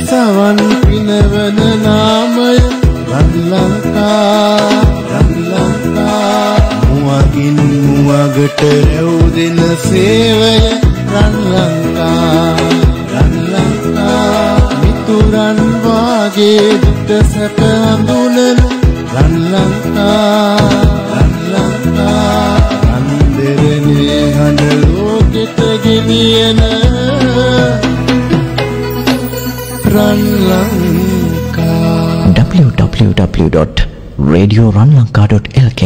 සවන් පිනවන නාමය රන් ලංකා මුවගින් මුවගට රැවුදෙන සේවය රන් ලංකා මිතුරන් වාගේ දුට සැප හඳුනන රන් ලංකා අන්දරනේ හඬ ලෝකෙට ගෙනියන රන් ලංකා www.radioranlanka.lk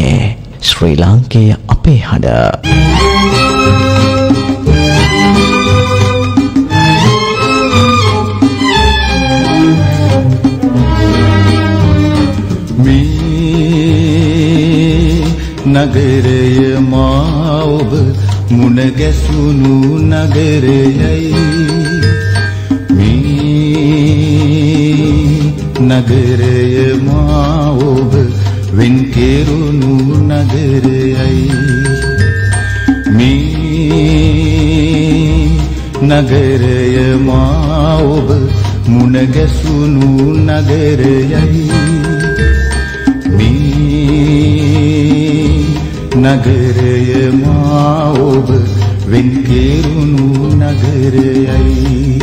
ශ්‍රී ලාංකේය අපේ හඬ නගරය මා ඔබ මුණ ගැසුණු නගරයයි මේ නගරය මා ඔබ වෙන් කෙරුණු නගරයයි මේ නගරය මා ඔබ මුණ ගැසුණු නගරයයි නගරය මා ඔබ වෙන් කෙරුණු නගරයයි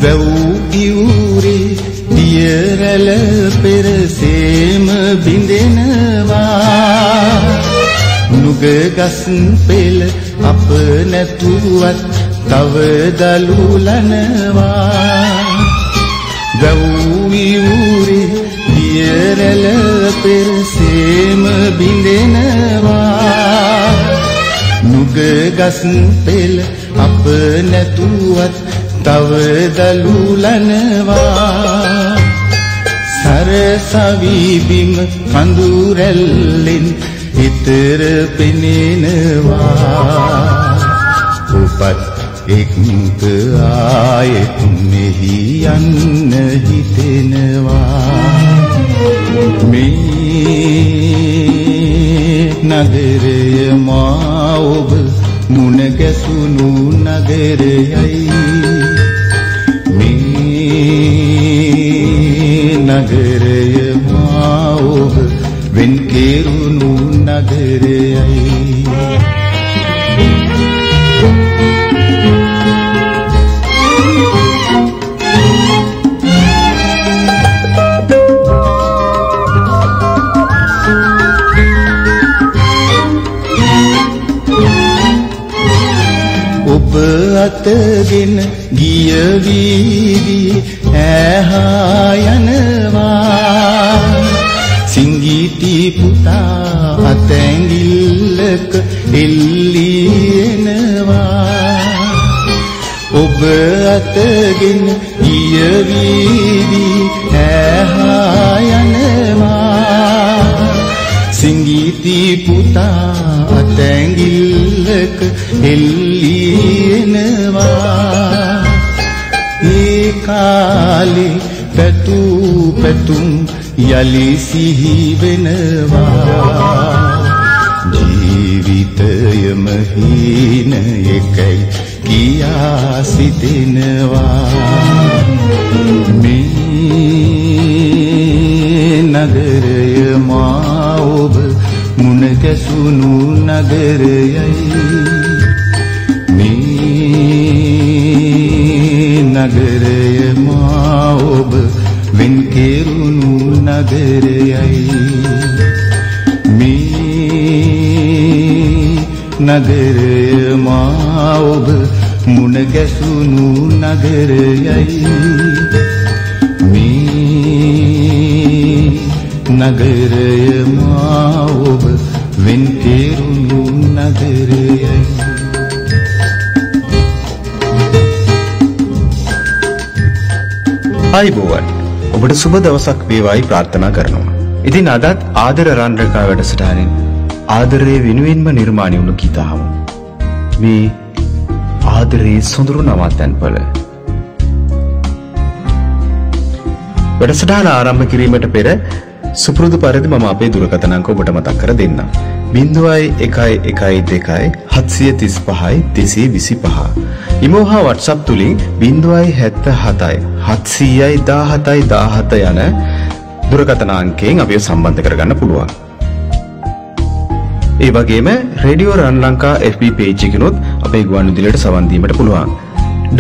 වැව් ඉවුරේ දියරැළ පෙරසේම බිඳෙනවා නුග ගස් පෙළ අප නැතුවත් තව දලුලනවා වැව් ඉවුරේ දියරැළ පෙරසේම බිඳෙනවා නුග ගස් පෙළ අප නැතුවත් තව දලුලනවා සරසවි බිම කඳුරැල්ලෙන් හිතර පෙනෙනවා උපත් එක්ක ආයෙත් මෙහි යන්න හිතෙනවා මේ නගරය මා ඔබ මුණ ගැසුණු නගරයයි නගරය මා ඔබ වෙන් කෙරුණු නගරයයි ඔබ අතගෙන ගිය වීදී ඇහා යනවා සිංගීටි පුතා අතැඟිල්ලක එල්ලියනවා ඔබ අතගෙන ගිය වීදී ඇහා යනවා සිංගීටි පුතා අතැඟිල්ලක එල්ලියනවා ඒ කාලේ පැතුම් යලි සිහි වෙනවා ජීවිතයම හීන එකයි කියා සිතෙනවා මේ නගරය මා ඔබ මුණ ගැසුණු නගරයයි නගරය මා ඔබ වෙන් කෙරුණු නගරයයි මේ නගරය මා ඔබ මුණ ගැසුණු නගරයයි මේ නගරය මා ඔබ වෙන් කෙරුණු නගරයයි අයිබෝවන් ඔබට සුබ දවසක් වේවායි ප්‍රාර්ථනා කරනවා. ඉතින් අදත් ආදර රන්රකා වැඩසටහනින් ආදරයේ වෙනුවෙන්ම නිර්මාණය වුණු ගීත අහමු. මේ ආදරයේ සොඳුරු නවත්තන්පළ වැඩසටහන ආරම්භ කිරීමට පෙර සුපුරුදු පරිදි මම අපේ දුරකථන අංක ඔබට මතක් කර දෙන්නම්. 0112 735 225. ඉමෝ හා WhatsApp තුලින් 077 700 17 17 යන දුරකථන අංකයෙන් අපිව සම්බන්ධ කරගන්න පුළුවන්. ඒ වගේම රේඩියෝ රන් ලංකා FB page එකනොත් අපේ ගුවන්විදුලියට සවන් දීමට පුළුවන්.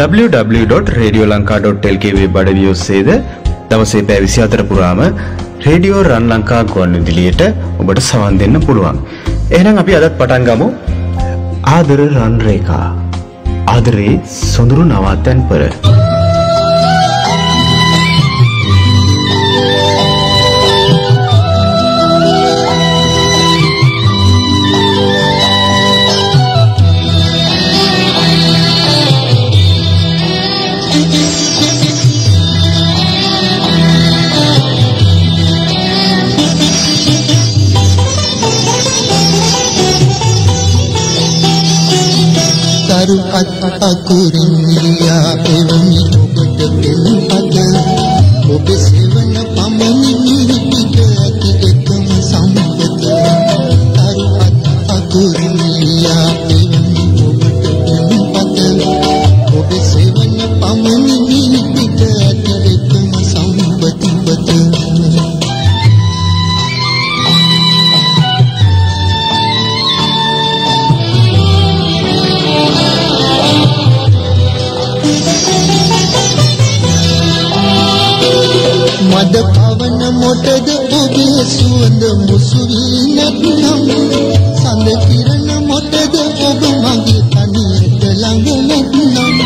www.radiolanka.lk වෙබ් අඩවිය ඔස්සේද දවසේ පැය 24 පුරාම රේඩියෝ රන් ලංකා ගුවන්විදුලියට ඔබට සවන් දෙන්න පුළුවන්. එහෙනම් අපි අදත් පටන් ගමු. ආදර රන් රේඛා. ආදරේ සොඳුරු නවාතැන් පෙර. Taru akurinniya evani obata pelpada obe sevana pamani niripita ati ekama sampata taru akurinniya evani obata pelpada obe sevana pamani niripita ati ekama sampata මද පවන මොටද ඔබේ සුවඳ මුසුවී නැත්නම් සඳ කිරණ මොටද ඔබ මගේ තනියට ළඟ නැත්නම්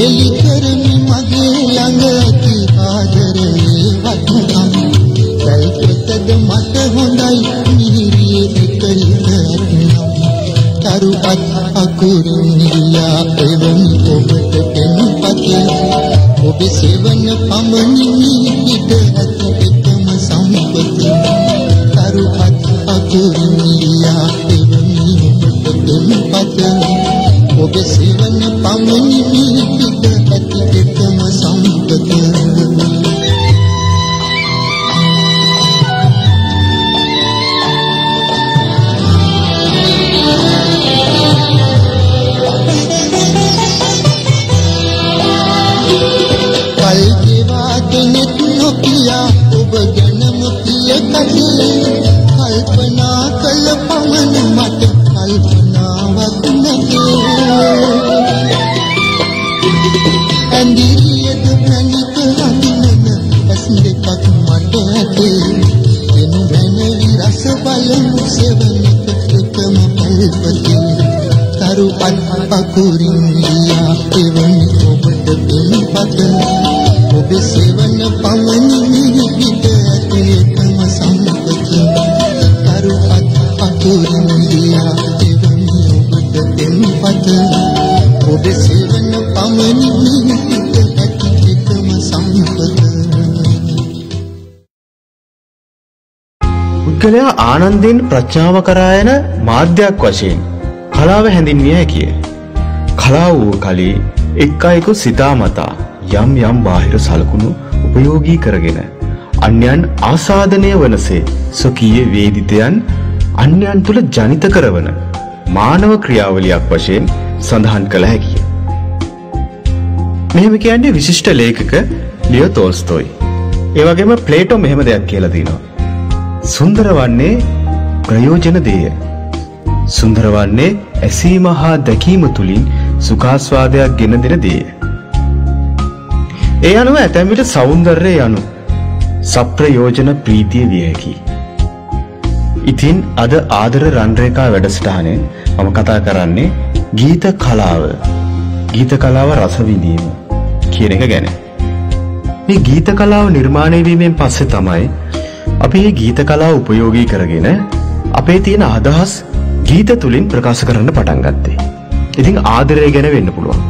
එලි කරමි මගේ ළඟ ඇති ආදරේ වතුනම් කල්පතද මට හොඳයි මිහිරියේ එකලික ඇත්නම් තරු අකුරුනියා එවනි ඔබට දෙනුපතේ ඔබ සෙවන පමණි නිවිත ඇත එකම සම්පත තරු අකුරුනියා එවනි ඔබට දෙනුපතේ ඔබ සෙවන පමණි නිවිත ඇත එකම සම්පත ඔබ ගැනම පිය කටේ කල්පනා කළ පමණ මට කල්පනාවක් නැතේ ඇඳිරියද ප්‍රණිත හඳුනන ඇස් දෙකක් මට ඇතේ එනු මැනවි රස බලමු සෙවනක එකම පල්පතේ තරු අකුරින්දියා එවනි ඔබට දෙනුපත ඔබ සෙවන පමණි නිවිත ඇත එකම සම්පත තරු අකුරින්දියා එවනි ඔබට දෙනුපත ඔබ සෙවන පමණි නිවිත ඇත එකම සම්පත. පුද්ගලයා ආනන්දයෙන් ප්‍රඥාව කරා යන මාධ්‍යයක් වශයෙන් කලාව හැඳින්විය හැකිය. කලාව වූ කලී එක් අයෙකු සිතාමතා යම් යම් බාහිර සලකුණු උපයෝගී කරගෙන අන්‍යයන් ආසාදනය වනසේ ස්වකීය වේදිතයන් අන්‍යයන් තුළ ජනිත කරවන මානව ක්‍රියාවලියක් වශයෙන් සඳහන් කළ හැකිය. මෙහෙම කියන්නේ විශිෂ්ට ලේඛක ලියෝ තෝල්ස්තෝයි. ඒ වගේම ප්ලේටෝ මෙහෙම දෙයක් කියලා දිනවා. සුන්දර වන්නේ ප්‍රයෝජන දේය. සුන්දර වන්නේ ඇසීම හා දැකීම තුලින් සුඛාස්වාදයක් ගෙන දෙන දේය. ඒ අනුව ඇතැම් විට සෞන්දර්යය යනු සප්‍රයෝජන ප්‍රීතිය විය හැකියි. ඉතින් අද ආදර රන් රේඛා වැඩසටහනෙන් මම කතා කරන්නේ ගීත කලාව. ගීත කලාව රස විඳීම කියන එක ගැන. මේ ගීත කලාව නිර්මාණය වීමෙන් පස්සේ තමයි අපි මේ ගීත කලාව උපයෝගී කරගෙන අපේ තියෙන අදහස් ගීත තුලින් ප්‍රකාශ කරන්න පටන් ගත්තේ. ඉතින් ආදරය ගැන වෙන්න පුළුවන්.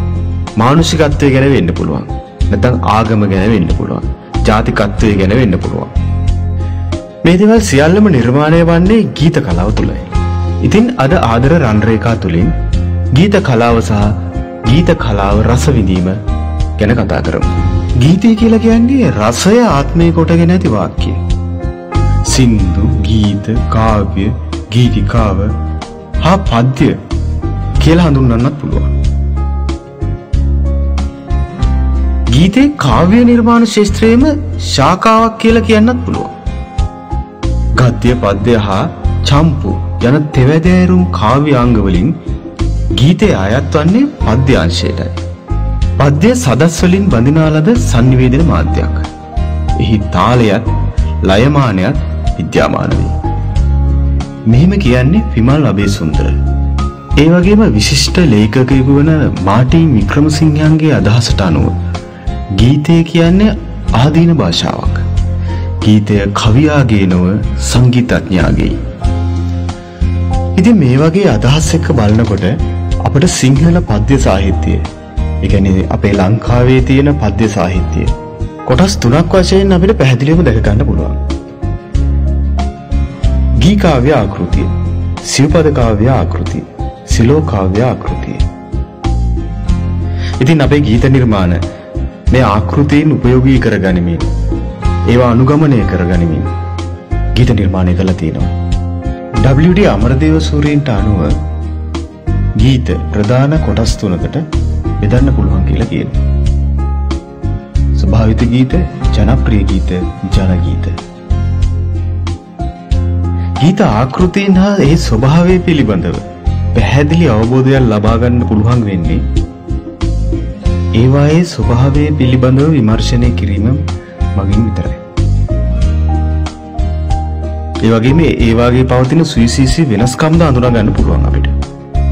මානුෂිකත්වය ගැන වෙන්න පුළුවන්. නැත්නම් ආගම ගැන වෙන්න පුළුවන්. ජාතිකත්වය ගැන වෙන්න පුළුවන්. මේ දේවල් සියල්ලම නිර්මාණය වන්නේ ගීත කලාව තුලයි. ඉතින් අද ආදර රන් රේඛා තුලින් ගීත කලාව සහ ගීත කලාව රස විඳීම ගැන කතා කරමු. ගීතය කියලා කියන්නේ රසය ආත්මය කොටගෙන ඇති වාක්‍ය. සින්දු, ගීත, කාව්‍ය, ගීතිකාව හා පද්‍ය කියලා හඳුන්වන්නත් පුළුවන්. ගීතේ කාව්‍ය නිර්මාණ ශාස්ත්‍රයේම ශාඛාවක් කියලා කියන්නත් පුළුවන්. ගද්‍ය, පද්‍ය හා චම්පු යන තෙවැදෑරුම් කාව්‍ය අංග වලින් ගීතය අයත් වන්නේ පද්‍ය අංශයටයි. පද්‍ය සදස් වලින් බඳිනා ලද සංනිවේදන මාධ්‍යයක්. එහි තාලයත් ලයමානයත් විද්‍යාමාන වේ. මෙහිම කියන්නේ විමල් අබේසුන්දර. ඒ වගේම විශිෂ්ට ලේඛකයෙකු වන මාටින් වික්‍රමසිංහයන්ගේ අදහසට අනුව ගීතය කියන්නේ ආදීන භාෂාවක්. ගීතය කවියාගේ නොව සංගීතඥයාගේ. ඉතින් මේ වගේ අදහස් එක්ක බලනකොට අපිට සිංහල පද්‍ය සාහිත්‍යය, ඒ කියන්නේ අපේ ලංකාවේ තියෙන පද්‍ය සාහිත්‍යය කොටස් තුනක් වශයෙන් අපිට පැහැදිලිවම දැක ගන්න පුළුවන්. ගී කාව්‍ය ආකෘතිය, සිව්පද කාව්‍ය ආකෘතිය, සිලෝ කාව්‍ය ආකෘතිය. ඉතින් අපේ ගීත නිර්මාණ මේ ආකෘතීන් උපයෝගී කරගනිමින් ඒවා අනුගමනය කරගනිමින් ගීත නිර්මාණය කළා තියෙනවා. WD අමරදේව සූරීන්ට අනුව ගීත ප්‍රධාන කොටස් තුනකට බෙදන්න පුළුවන් කියලා කියනවා. ස්වභාවිත ගීත, ජනප්‍රිය ගීත, ජන ගීත. ගීත ආකෘතීන් හා ඒ ස්වභාවය පිළිබඳව පැහැදිලි අවබෝධයක් ලබා ගන්න පුළුවන් වෙන්නේ ඒවායේ ස්වභාවය පිළිබඳව විමර්ශනය කිරීම මගින් විතරයි. ඒ වගේම ඒ වාගේ පවතින සුවිශේෂී වෙනස්කම්ද අඳුනා ගන්න පුළුවන් අපිට.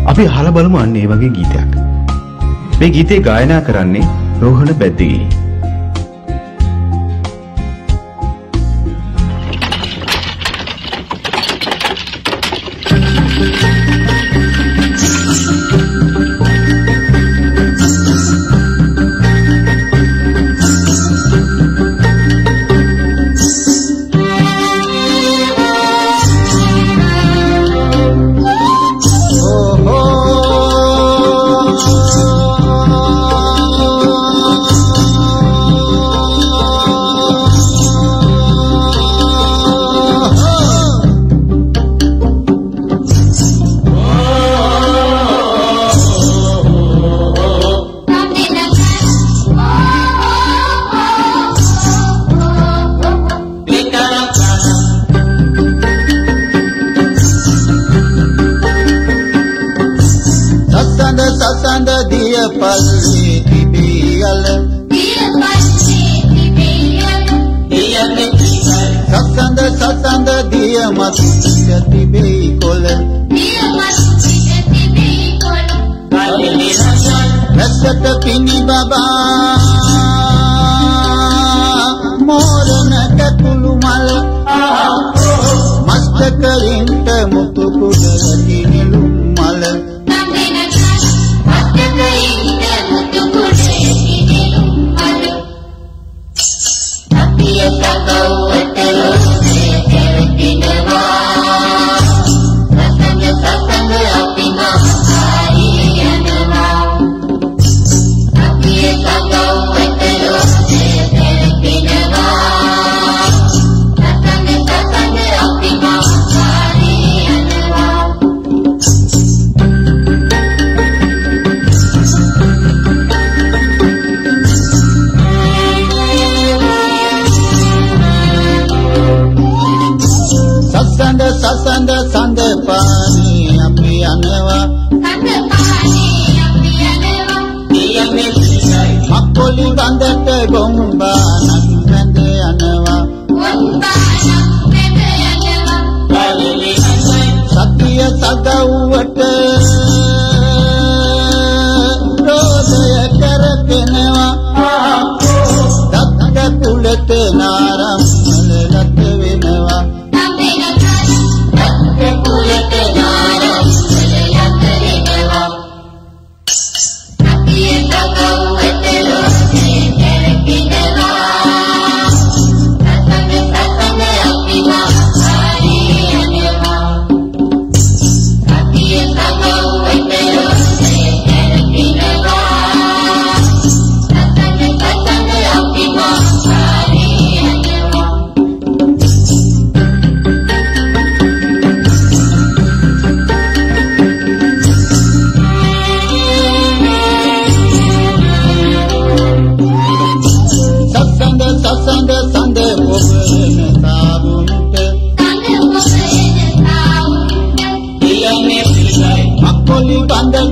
අපි අහලා බලමු අන්න ඒ වගේ ගීතයක්. මේ ගීතේ ගායනා කරන්නේ රෝහණ බැද්දගේ. Thank you.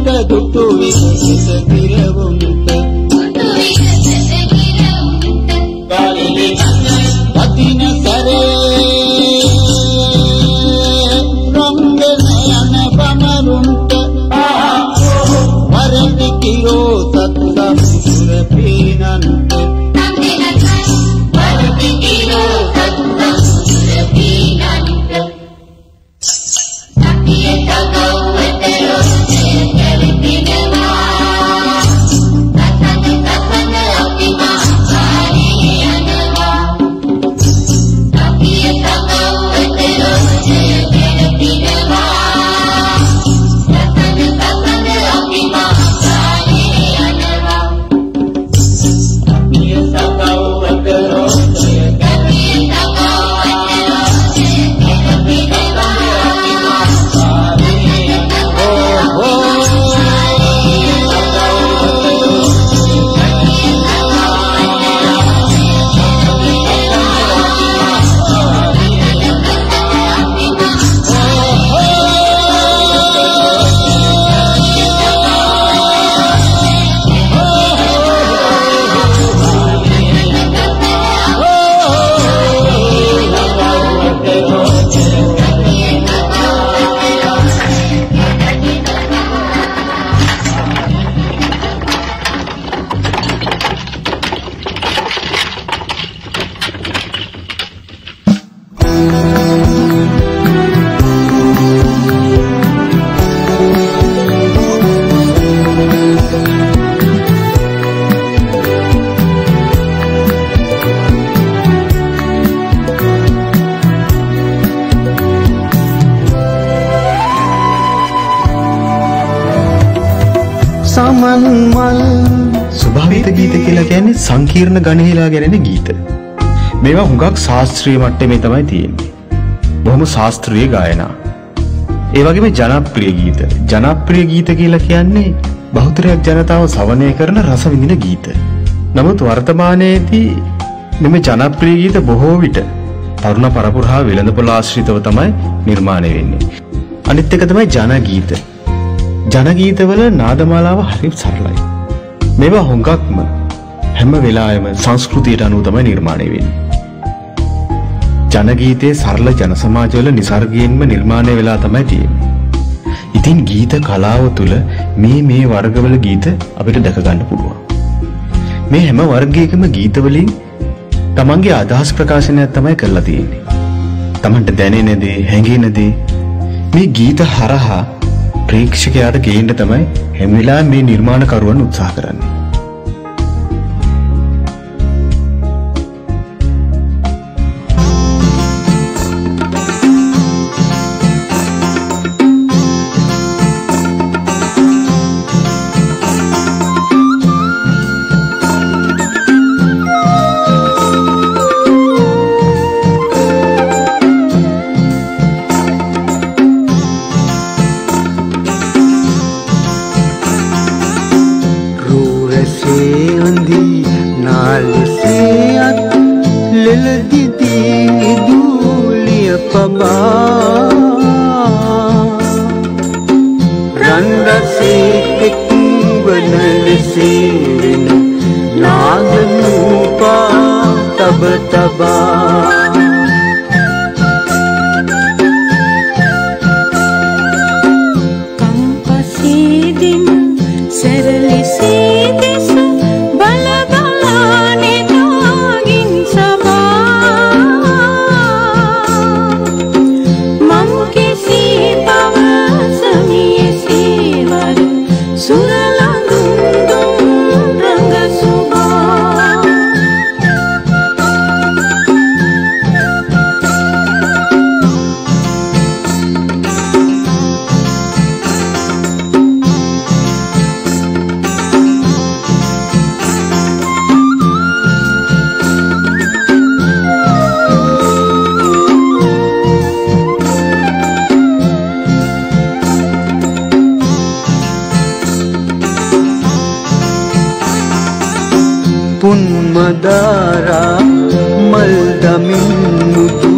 දුටු විසස කිරවුන්ට කාලේ වදින සරේ රංගන යන බමරුන්ට වරදි කිරෝ සත්සම් සුර පීනන්ට වරදි කිරෝ සත්සම් සුර පීනන්ට සතිය තගවතරෝ කෙලපිනවා සතන සතන අපි මාකාරී යනවා සතිය තගවතරෝ කෙලපිනවා සතන සතන අපි මාකාරී යනවා සතිය තගවතරෝ ස්වභාවික ගීත කියලා කියන්නේ සංකීර්ණ ගණහිලා ගැනෙන ගීත. මේවා හුඟක් ශාස්ත්‍රීය මට්ටමේ තමයි තියෙන්නේ. බොහොම ශාස්ත්‍රීය ගායනා. ඒ වගේම ජනප්‍රිය ගීත. ජනප්‍රිය ගීත කියලා කියන්නේ බහුතරයක් ජනතාව ශ්‍රවණය කරන රස විඳින ගීත. නමුත් වර්තමානයේදී මෙම ජනප්‍රිය ගීත බොහෝ විට තරුණ පරපුර වෙළඳපොළ ආශ්‍රිතව තමයි නිර්මාණය වෙන්නේ. අනිත් එක තමයි ජන ගීත. ජන ගීතවල නාදමාලාව හරිම සරලයි. මේවා හුඟක්ම හැම වෙලාවෙම සංස්කෘතියට අනුව තමයි නිර්මාණය වෙන්නේ. ජන ගීතයේ සරල ජන සමාජවල නිසර්ගයෙන්ම නිර්මාණය වෙලා තමයි තියෙන්නේ. ඉතින් ගීත කලාව තුළ මේ වර්ගවල ගීත අපිට දැක ගන්න පුළුවන්. මේ හැම වර්ගයකම ගීත වලින් තමන්ගේ අදහස් ප්‍රකාශනයක් තමයි කරලා තියෙන්නේ. තමන්ට දැනෙන දේ, හැඟෙන දේ මේ ගීත හරහා ප්‍රේක්ෂකයාට ගේන්න තමයි හැම වෙලාවෙම මේ නිර්මාණකරුවන් උත්සාහ කරන්නේ. Madara maldamin mudu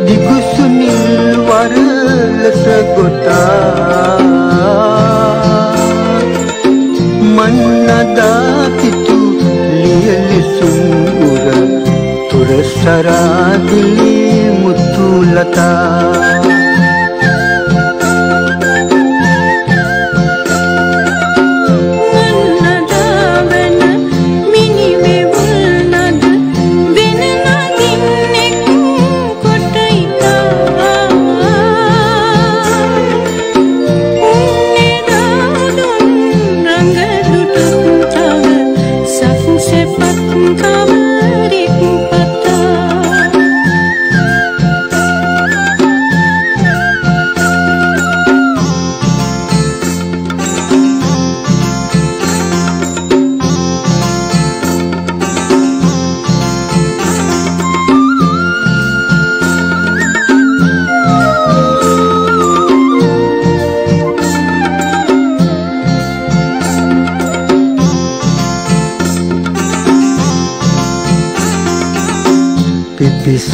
digusunil warla sagota සරාදිලි මුතු ලතා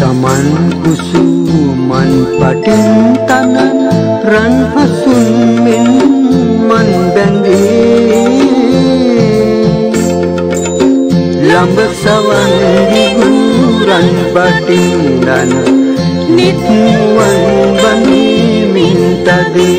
Saman kusuman patin tangan ran hasun min man banggi lamb sawan diguran patin dan nitmuan bani minta di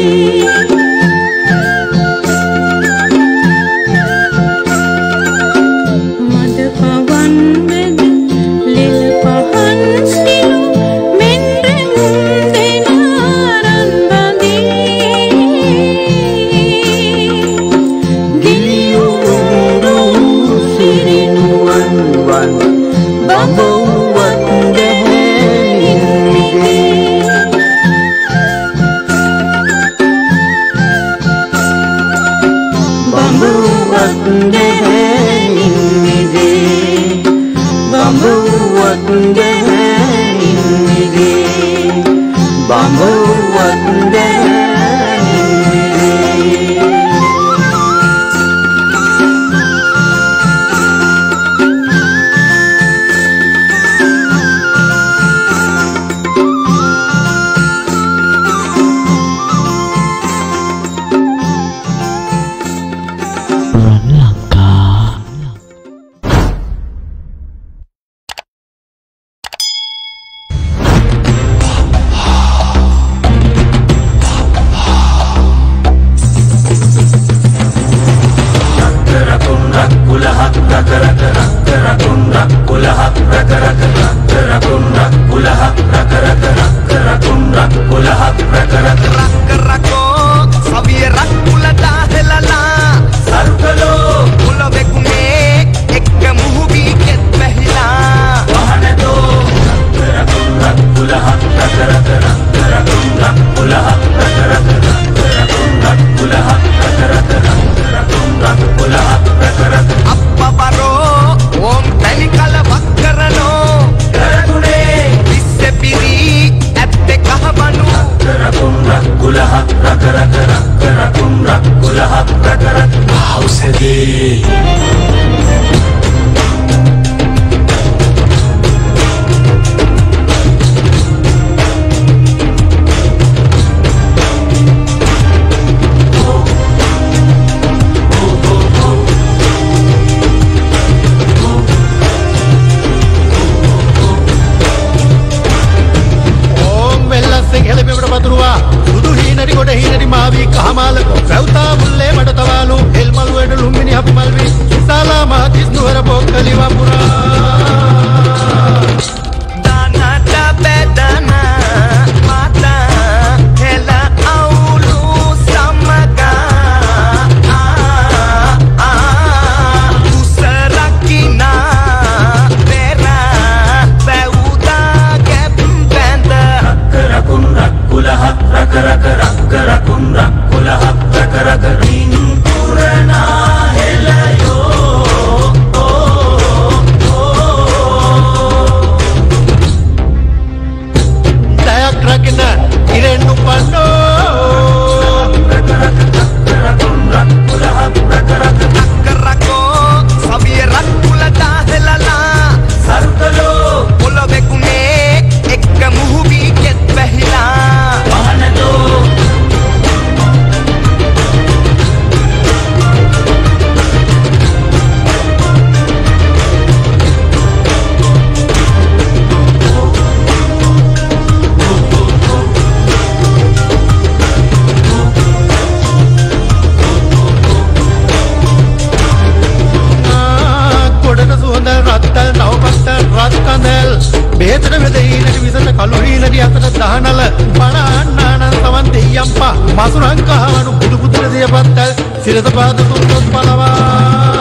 මසුරංකහවනු බුදු පුතුර දියපත්තල් සිරත පාද තුන්කොත් පලවා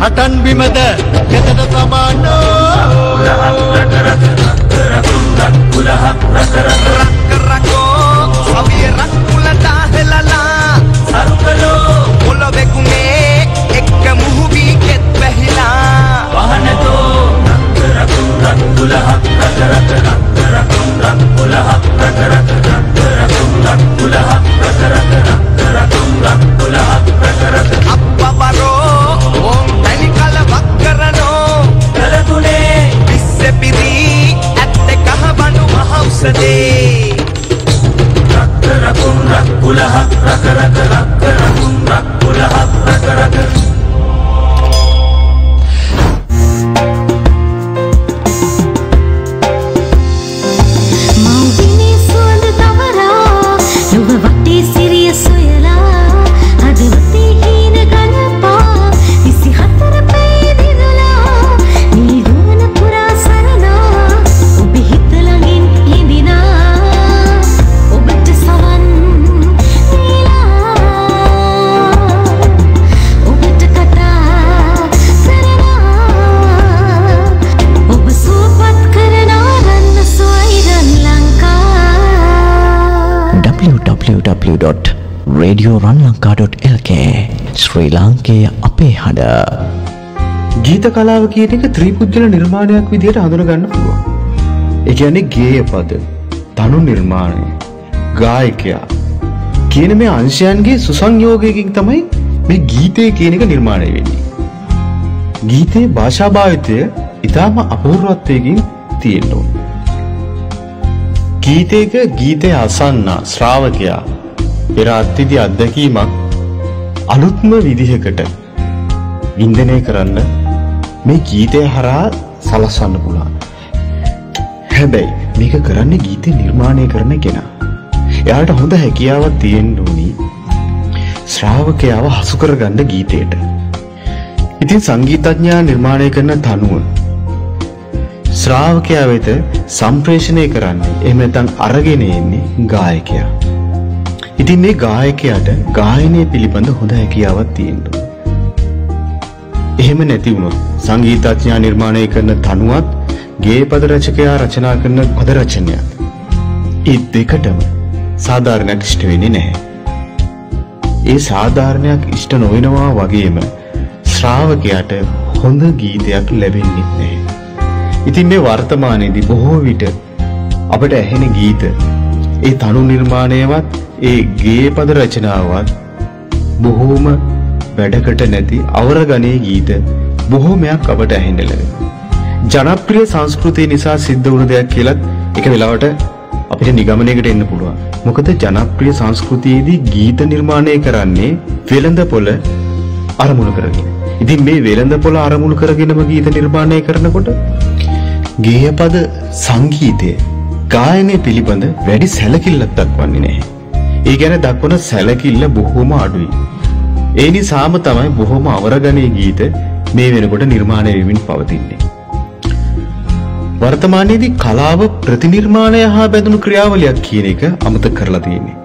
හටන් බිමද කෙතට සමානෝ www.radioranlanka.lk ශ්‍රී ලාංකේය අපේ හඬ. ගීත කලාව කියන එක ත්‍රිපුද්ගල නිර්මාණයක් විදිහට හඳුන ගන්න පුළුවන්. ඒ කියන්නේ ගේය පද, තනු නිර්මාණය, ගායකයා කියන මේ අංශයන්ගේ සුසංයෝගයකින් තමයි මේ ගීතය කියන එක නිර්මාණය වෙන්නේ. ගීතේ භාෂා භාවිතය ඊටම අපූර්වත්වයකින් තියෙනවා. ගීතයක ගීතය අසන්න ශ්‍රාවකයා පෙර අත්විඳි අත්දැකීමක් අලුත්ම විදිහකට වින්දනය කරන්න මේ ගීතය හරහා සලස්වන්න පුළුවන්. හැබැයි මේක කරන්නේ ගීතේ නිර්මාණය කරන කෙනා. එයාට හොඳ හැකියාවක් තියෙන්න ඕනි ශ්‍රාවකයාව හසු කරගන්න ගීතයට. ඉතින් සංගීතඥයා නිර්මාණය කරන තනුව ශ්‍රාවකයා වෙත සම්ප්‍රේෂණය කරන්නේ එහෙම නැත්නම් අරගෙන එන්නේ ගායකයා. ඉතින් මේ ගායකයාට ගායනය පිළිබඳ හොඳ හැකියාවක් තියෙන්න ඕන. එහෙම නැති වුණොත් සංගීතඥයා නිර්මාණය කරන තනුවත් ගේයපද රචකයා රචනා කරන පද රචනයත් ඒ දෙකටම සාධාරණයක් ඉෂ්ට වෙන්නේ නැහැ. ඒ සාධාරණයක් ඉෂ්ට නොවෙනවා වගේම ශ්‍රාවකයාට හොඳ ගීතයක් ලැබෙන්නේ නැහැ. ඉතින් මේ වර්තමානයේදී බොහෝ විට අපට ඇහෙන ගීත ඒ තනු නිර්මාණයවත් ඒ ගේයපද රචනාවත් බොහෝම වැඩකට නැති අවරගණේ ගීත බොහෝමයක් අපට ඇහෙන්න ලැබෙනවා. ජනප්‍රිය සංස්කෘතිය නිසා සිද්ධ වුණ දෙයක් කියලත් එක වෙලාවට අපිට නිගමනයකට එන්න පුළුවන්. මොකද ජනප්‍රිය සංස්කෘතියේදී ගීත නිර්මාණය කරන්නේ වෙළඳපොළ අරමුණු කරගෙන. ඉතින් මේ වෙළඳපොළ අරමුණු කරගෙනම ගීත නිර්මාණය කරනකොට ගේයපද සංගීතය ගායනය පිළිබඳ වැඩි සැලකිල්ලක් දක්වන්නේ නැහැ. ඒ කියන්නේ දක්වන සැලකිල්ල බොහොම අඩුයි. ඒ නිසාම තමයි බොහොම අවරගණේ ගීත මේ වෙනකොට නිර්මාණය වෙමින් පවතින්නේ. වර්තමානයේදී කලාව ප්‍රතිනිර්මාණය හා බැඳුණු ක්‍රියාවලියක් කියන එක අමතක කරලා තියෙන්නේ.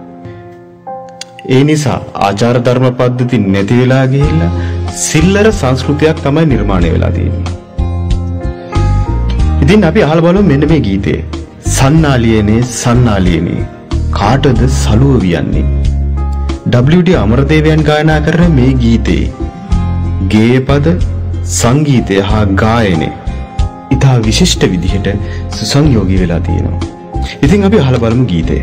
ඒ නිසා ආචාර ධර්ම පද්ධති නැති වෙලා ගිහිල්ලා සිල්ලර සංස්කෘතියක් තමයි නිර්මාණය වෙලා තියෙන්නේ. ඉතින් අපි අහලා බලමු මෙන්න මේ ගීතය. සන්නාලියනේ සන්නාලියනේ කාටද සලුව වියන්නේ. WD අමරදේවයන් ගායනා කරන මේ ගීතේ ගේයපද සංගීතය හා ගායනය ඉතා විශිෂ්ට විදිහට සුසංයෝගී වෙලා තියෙනවා. ඉතින් අපි අහලා බලමු ගීතය.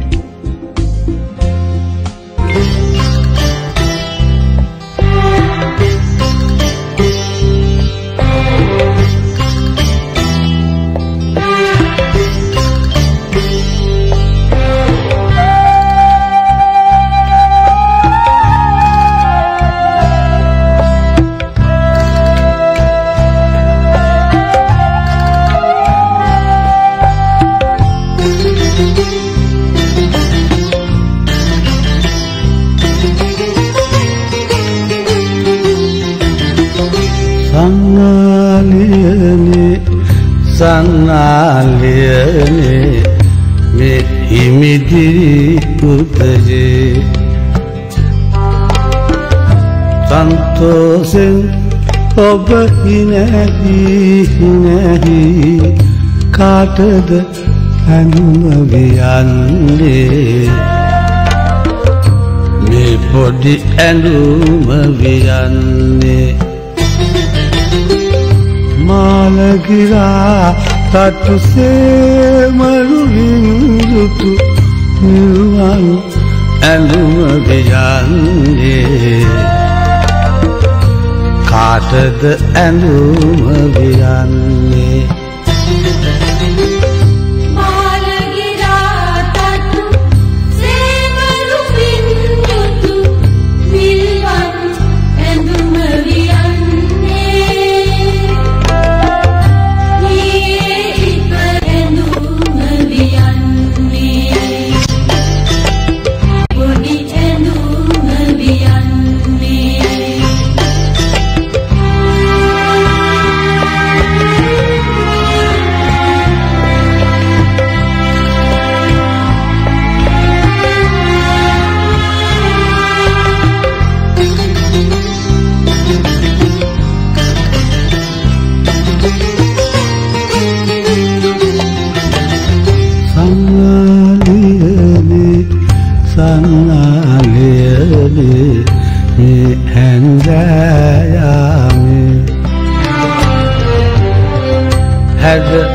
සංනාලියනේ මේ හිමිදිරි පුතේ සන්තෝෂෙන් ඔබ හිනැහි කාටද හැනුම වියන්නේ මේ පොඩි ඇඳුම වියන්නේ මාලගිරා තටුසේ මරුලින් යුතු නිවන් ඇඳුම වියන්නේ කාටද ඇඳුම වියන්නේ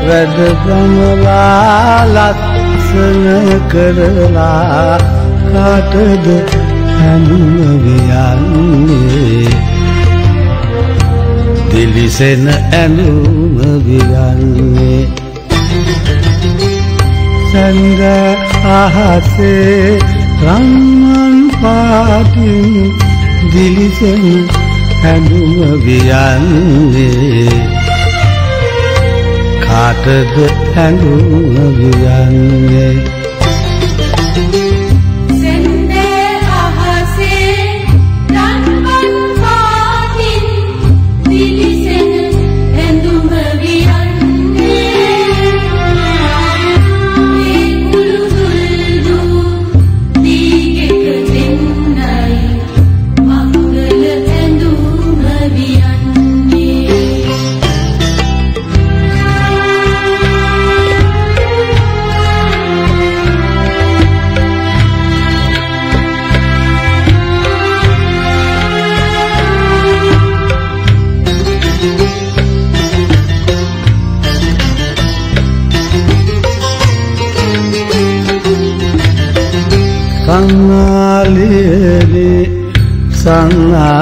වැඩ ගමලා ලස්සන කරලා කාටද හැඳුම වියන්නේ දිලිසෙන ඇඳුම වියන්නේ සඳ අහසේ රන්වන් පාටින් දිලිසෙන ඇඳුම වියන්නේ කාටද හැඳුම වියන්නේ සෙන්දේ අහසේ රන්වන් පාටින් දිලිසෙන ඇඳුම වියන්නේ මේ කුළුදුල්දු දීගෙක දෙන්නයි මංගල ඇඳුම වියන්නේ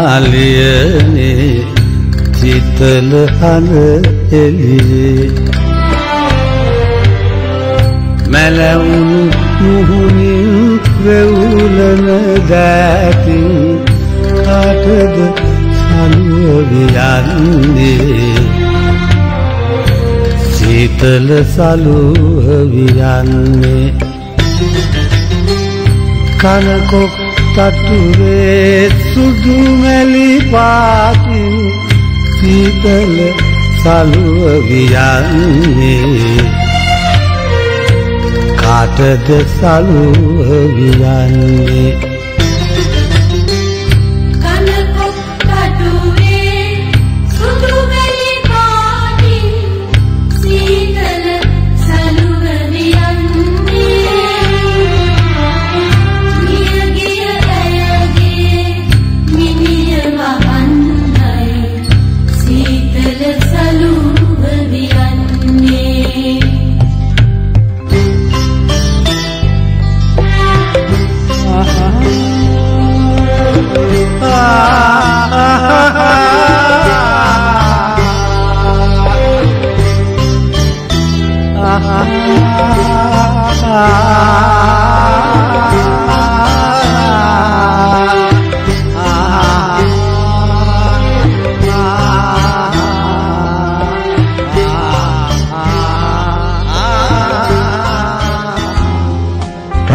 සංනාලියනේ චිතල හඳ එළියේ මැලවුණු මුහුණින් වෙවුලන දැතින් කාටද සලුව වියන්නේ චිතල සලුව වියන්නේ කනකොක් තටුවේ සුදු මැලි පාටින් සීතල සලුව වියන්නේ කාටද සලුව වියන්නේ කනකොක් තටුවේ සුදු මැලි පාටින් සීතල සලුව වියන්නේ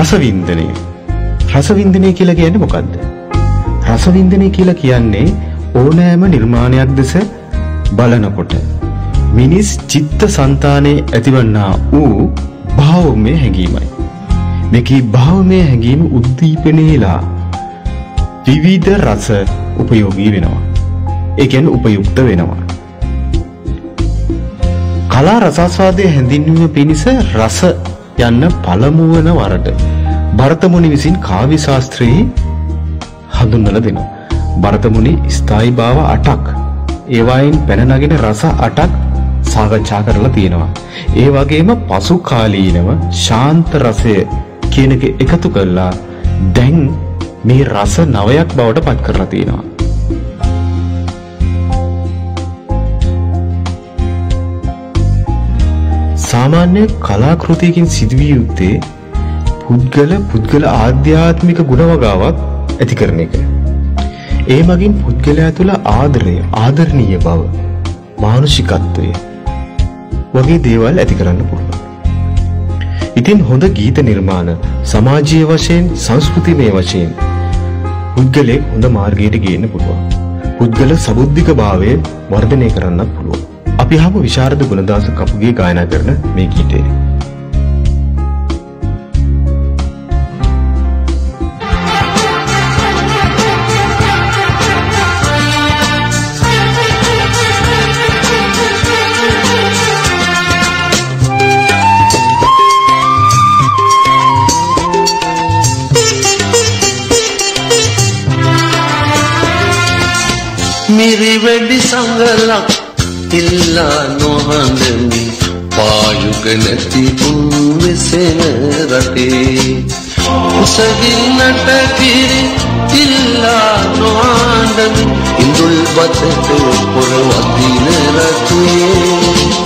රසවින්දනය. රසවින්දනය කියලා කියන්නේ මොකද්ද? රසවින්දනය කියලා කියන්නේ ඕනෑම නිර්මාණයක් දෙස බලනකොට මිනිස් චිත්ත සංතානයේ ඇතිවන්නා වූ භාවමය හැඟීමයි. මේකේ භාවමය හැඟීම උද්දීපනයේලා විවිධ රස උපයෝගී වෙනවා. ඒ කියන්නේ උපයුක්ත වෙනවා. කලා රසාස්වාදයේ හැඳින්වීම පිණිස රස යන්න පළමු වන වරට භරතමුනි විසින් කාව්‍ය ශාස්ත්‍රයේ හඳුන්වලා දෙනවා. භරතමුනි ස්ථායි භාව 8ක් ඒවායින් පැන නගින රස 8ක් සාකච්ඡා කරලා තියෙනවා. ඒ වගේම පසු කාලීනව ශාන්ත රසය කියන එක එකතු කරලා දැන් මේ රස 9ක් බවට පත් කරලා තියෙනවා. සාමාන්‍ය කලාකෘතියකින් සිදුවිය යුත්තේ පුද්ගල ආධ්‍යාත්මික ගුණවගාවක් ඇති කරන එක. ඒ මගින් පුද්ගලයා තුළ ආදරය, ආදරණීය බව, මානුෂිකත්වය වගේ දේවල් ඇති කරන්න පුළුවන්. ඉතින් හොඳ ගීත නිර්මාණ සමාජීය වශයෙන්, සංස්කෘතිමය වශයෙන් පුද්ගලයෙක් හොඳ මාර්ගයට ගේන්න පුළුවන්. පුද්ගල සබුද්ධික භාවය වර්ධනය කරන්නත් පුළුවන්. අපි අහමු විශාරද ගුණදාස කපුගේ ගායනා කරන මේ ගීතය. මිරි වෙඩි සංගලක් ඉල්ලා නොහඳමි පායුග නැති උන් වෙසෙන රටේ උසගින්නට කිරි ඉල්ලා නොහඳමි ඉඳුල් බතට පොර වදින රටේ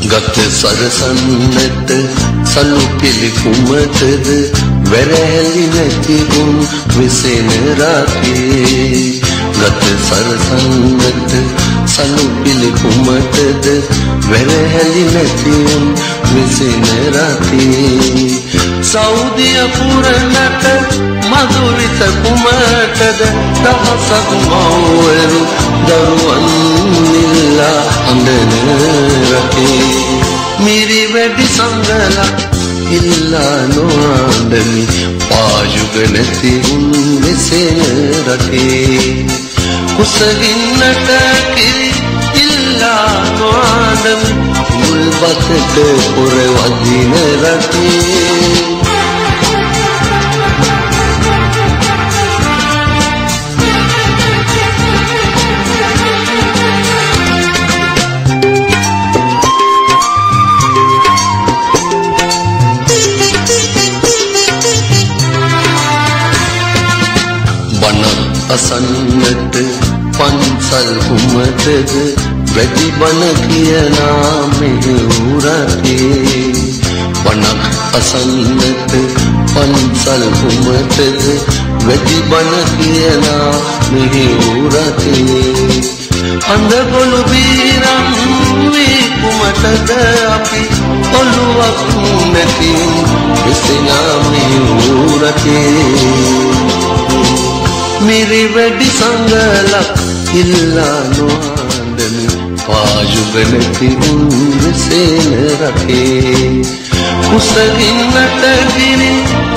ගත සරසන්නට සලු පිළිකුමටද වැරහැලි නැති ගුන් විසෙන රාතේ ගත සරසන්නට සලු පිළිකුමටද වැරහැලි නැති ගුන් විසෙන රාතේ සෞදිය පුරනට මధుරිත කුමටද දහසක් මව්වරු දරුවන් නිල්ලා අඬන රටේ මිරි වැඩි සංගලක් ඉල්ලා නොඅඳමි පායුග නැති උන් වෙසෙන රටේ කුසගින්නට කිරි ඉල්ලා නොඅඳමි මුල් බතට පොර වදින රටේ අසන්නට පන්සල් කුමටද වැඩි බන කියනා මෙහෙවුරටේ බණක් අසන්නට පන්සල් කුමටද වැඩි බන කියනා මෙහෙවුරටේ අඳ පොළු බීරම් වී කුමටද අපි ඔළුවක් නැති විසිනා මෙහෙවුරටේ මිරි වැඩි සංගලක් ඉල්ලා නොඅඳමි පායුග නැති උන් වෙසෙන රටේ කුසගින්නට ගිනි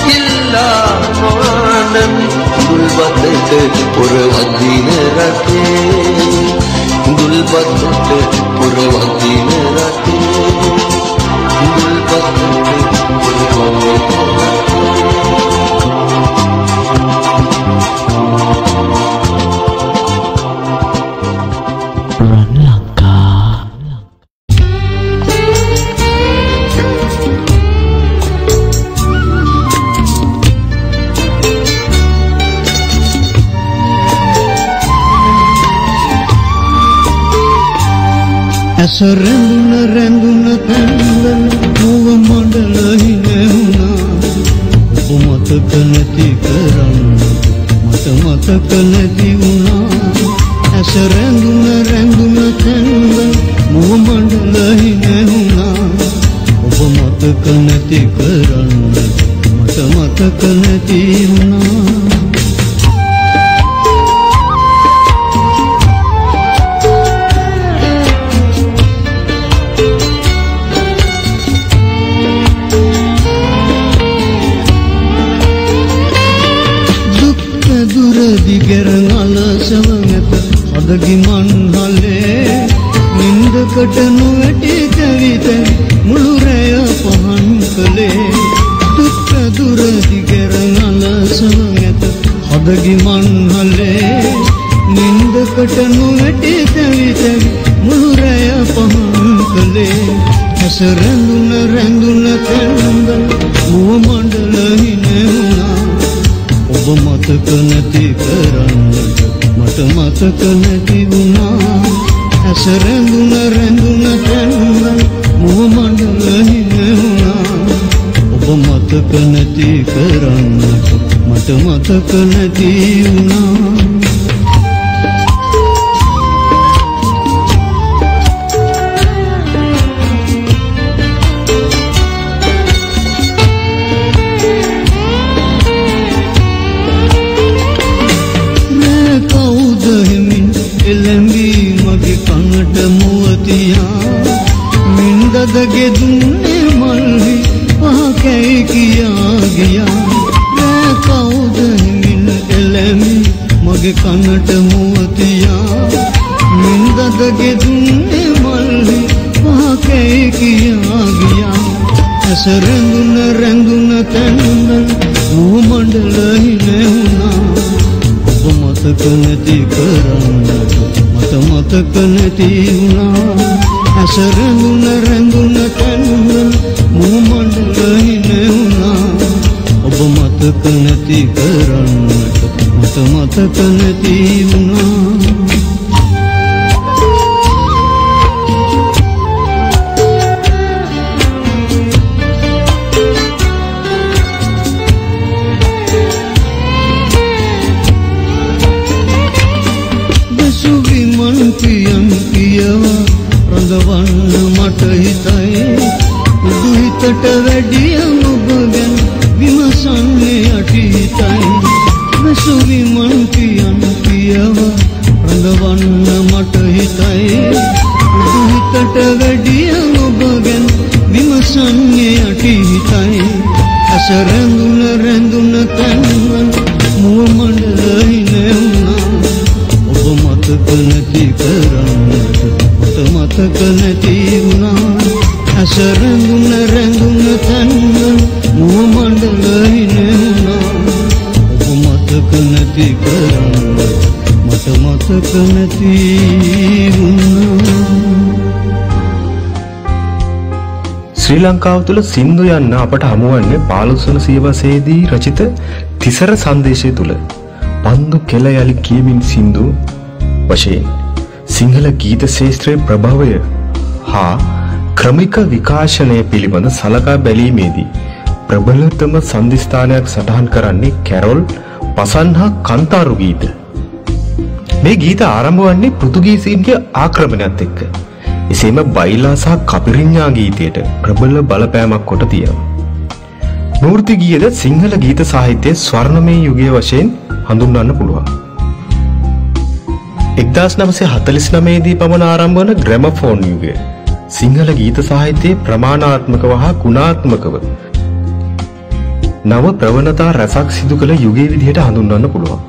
ඉල්ලා නොඅඳමි දුල්බතට පොර වදින රටේ දුල්බතට පොර වදින රටේ දුල්බතට පොර වදින ඇස රැඳුන රැඳුන කඳන මතක නැති කරන්න මට මතක නැති වුණා දිගරංගල සවඟත අදගි මන්හලේ නින්දකට නොවැටි තැවිත මුළු රැය පහන් කළේ දුක්ඛ දුර දිගරංගල සවඟත අදගි මන්හලේ නින්දකට නොවැටි තැවිත මුළු රැය පහන් කළේ ඇස රැඳුන තැන්වල මුව මණ්ඩල හිනෙවුණා ඔබ මතක නැති කරන්නට මට මතක නැති වුණා ඇස රැඳුන තැන්වල මුව මණ්ඩල හිනෙවුණා ඔබ මතක නැති කරන්නට මට මතක නැති වුණා එළඹී මගේ කනට මුවතියා මින්දදගේ දුන්නේ මල්හි පහකැයි කියා ගියා නෑ කවුද හිමින් එළඹී මගේ කනට මුවතියා මින්දදගේ දුන්නේ මල්හි පහකැයි කියා ගියා ඇස රැඳුන තැන්වල මුව මණ්ඩල හිනෙවුණා ඔබ මතක නැති කරන්නට මට මතක නැති වුණා ඇස රැඳුන තැන්වල මුව මණ්ඩල හිනෙවුණා ඔබ මතක නැති කරන්නට මට මතක නැති වුණා පියන් පියව රඳවන්න මට හිතයි උදු හිතට වැඩිය ඔබ ගැන විමසන්නේ යටි හිතයි විසුවිමන් පියන් පියව රඳවන්න මට හිතයි උදු හිතට වැඩිය ඔබ ගැන විමසන්නේ යටි හිතයි ඇස රැඳුන තැන්වල මුව මණ්ඩල හිනෙවුණා ඔබ මතක නැති කරන්නට මට මතක නැති වුණා ඇස රැඳුන තැන්වල මුව මණ්ඩල හිනෙවුණා ඔබ මතක නැති කරන්නට මට මතක නැති වුණා ශ්‍රී ලංකාව තුළ සින්දු යන්න අපට හමුවන්නේ 15 වන සියවසේදී රචිත තිසර සංදේශය තුළ පන්දු කෙල යලි කියමින් සින්දු වශයෙන් සිංහල ගීත ශාස්ත්‍රයේ ප්‍රභවය හා ක්‍රමික විකාශනය පිළිබඳ සලකා බැලීමේදී ප්‍රබලතම සන්ධිස්ථානයක් සටහන් කරන්නේ කැරොල් පසන් හා කන්තාරු ගීත. මේ ගීත ආරම්භ වන්නේ පෘතුගීසීන්ගේ ආක්‍රමණයත් එක්ක. එසේම බයිලා සහ කපිරිඤ්ඤා ගීතයට ප්‍රබල බලපෑමක් කොට තියෙනවා. මූර්ති ගීයද සිංහල ගීත සාහිත්‍යයේ ස්වර්ණමය යුගය වශයෙන් හඳුන්වන්න පුළුවන්. 1949 දී පමණ ආරම්භ වන ග්‍රැමෆෝන් යුගය සිංහල ගීත සාහිත්‍යයේ ප්‍රමාණාත්මකව හා ගුණාත්මකව නව ප්‍රවණතා රසක් සිදු කළ යුගයේ විදිහට හඳුන්වන්න පුළුවන්.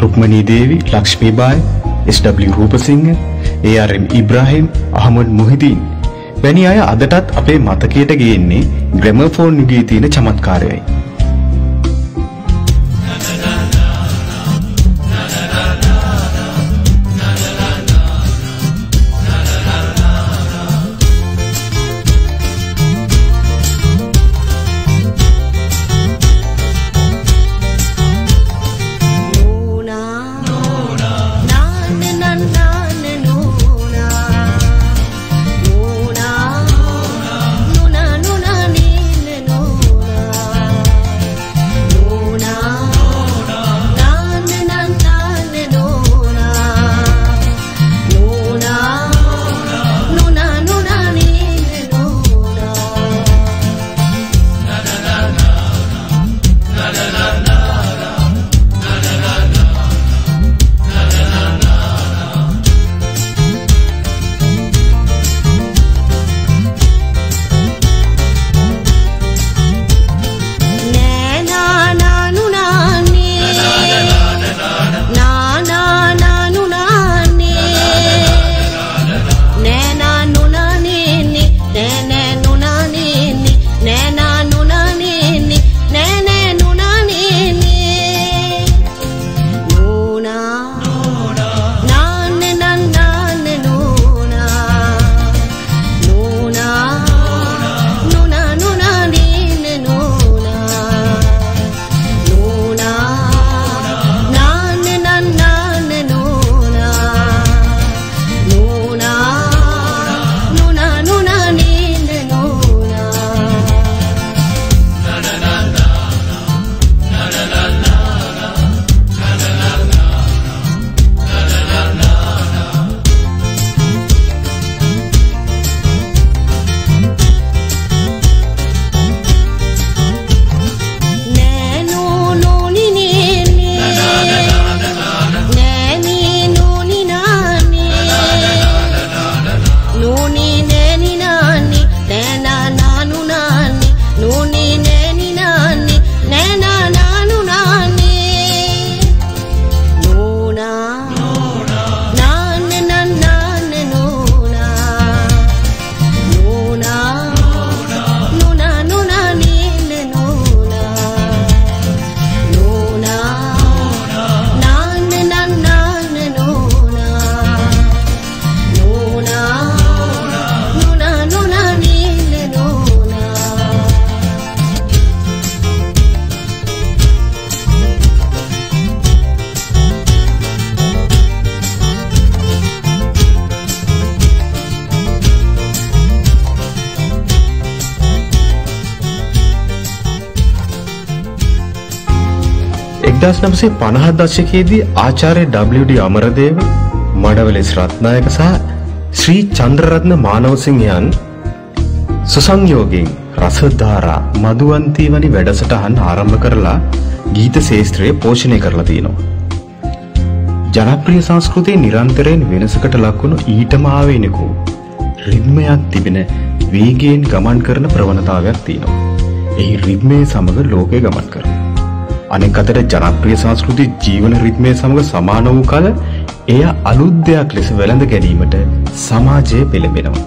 රුක්මනී දේවි, ලක්ෂ්මීබායි, S.W. රූපසිංහ, A.R.M. ඉබ්‍රාහිම්, අහමඩ් මුහිදීන් වැනි අය අදටත් අපේ මතකයට ගේන්නේ ග්‍රැමෆෝන් යුගයේ තියෙන චමත්කාරයයි. 1950 දශකයේදී ආචාර්ය W.D. අමරදේව, මඩවල රත්නායක සහ ශ්‍රී චන්ද්‍රරත්න මානවසිංහයන් සුසංයෝගයෙන් රසධාරා, මధుවන්ති වැනි වැඩසටහන් ආරම්භ කරලා ගීත ශාස්ත්‍රය පෝෂණය කරලා තිනවා. ජනප්‍රිය සංස්කෘතියේ නිරන්තරයෙන් වෙනසකට ලක්වුණු ඊටම ආවේනික රිද්මයක් තිබෙන වේගයෙන් ගමන් කරන ප්‍රවණතාවයක් තියෙනවා. එහි රිද්මයේ සමග ලෝකය ගමන් කරනවා. අනෙක් අතට ජනප්‍රිය සංස්කෘති ජීවන රිද්මයේ සමග සමාන වූ කල එය අලුත් දෙයක් ලෙස වැළඳ ගැනීමට සමාජය පෙළඹෙනවා.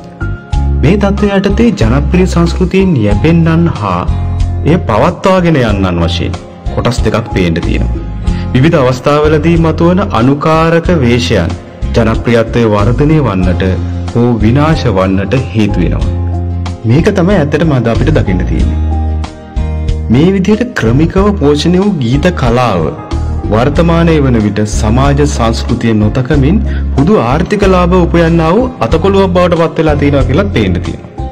මේ තත්ත්වය යටතේ ජනප්‍රිය සංස්කෘතියෙන් යැපෙන්නන් හා එය පවත්වාගෙන යන්නන් වශයෙන් කොටස් දෙකක් පේන්න තියෙනවා. විවිධ අවස්ථාවලදී මතුවන අනුකාරක වේශයන් ජනප්‍රියත්වයේ වර්ධනය වන්නට හෝ විනාශ වන්නට හේතු වෙනවා. මේක තමයි ඇත්තටම අද අපිට දකින්න තියෙන්නේ. මේ විදිහට ක්‍රමිකව පෝෂණය වූ ගීත කලාව වර්තමානයේ වන විට සමාජ සංස්කෘතිය නොතකමින් හුදු ආර්ථික ලාභ උපයන්නා වූ අතකොළුවක් බවට පත් වෙලා තියෙනවා කියලා පේන්න තියෙනවා.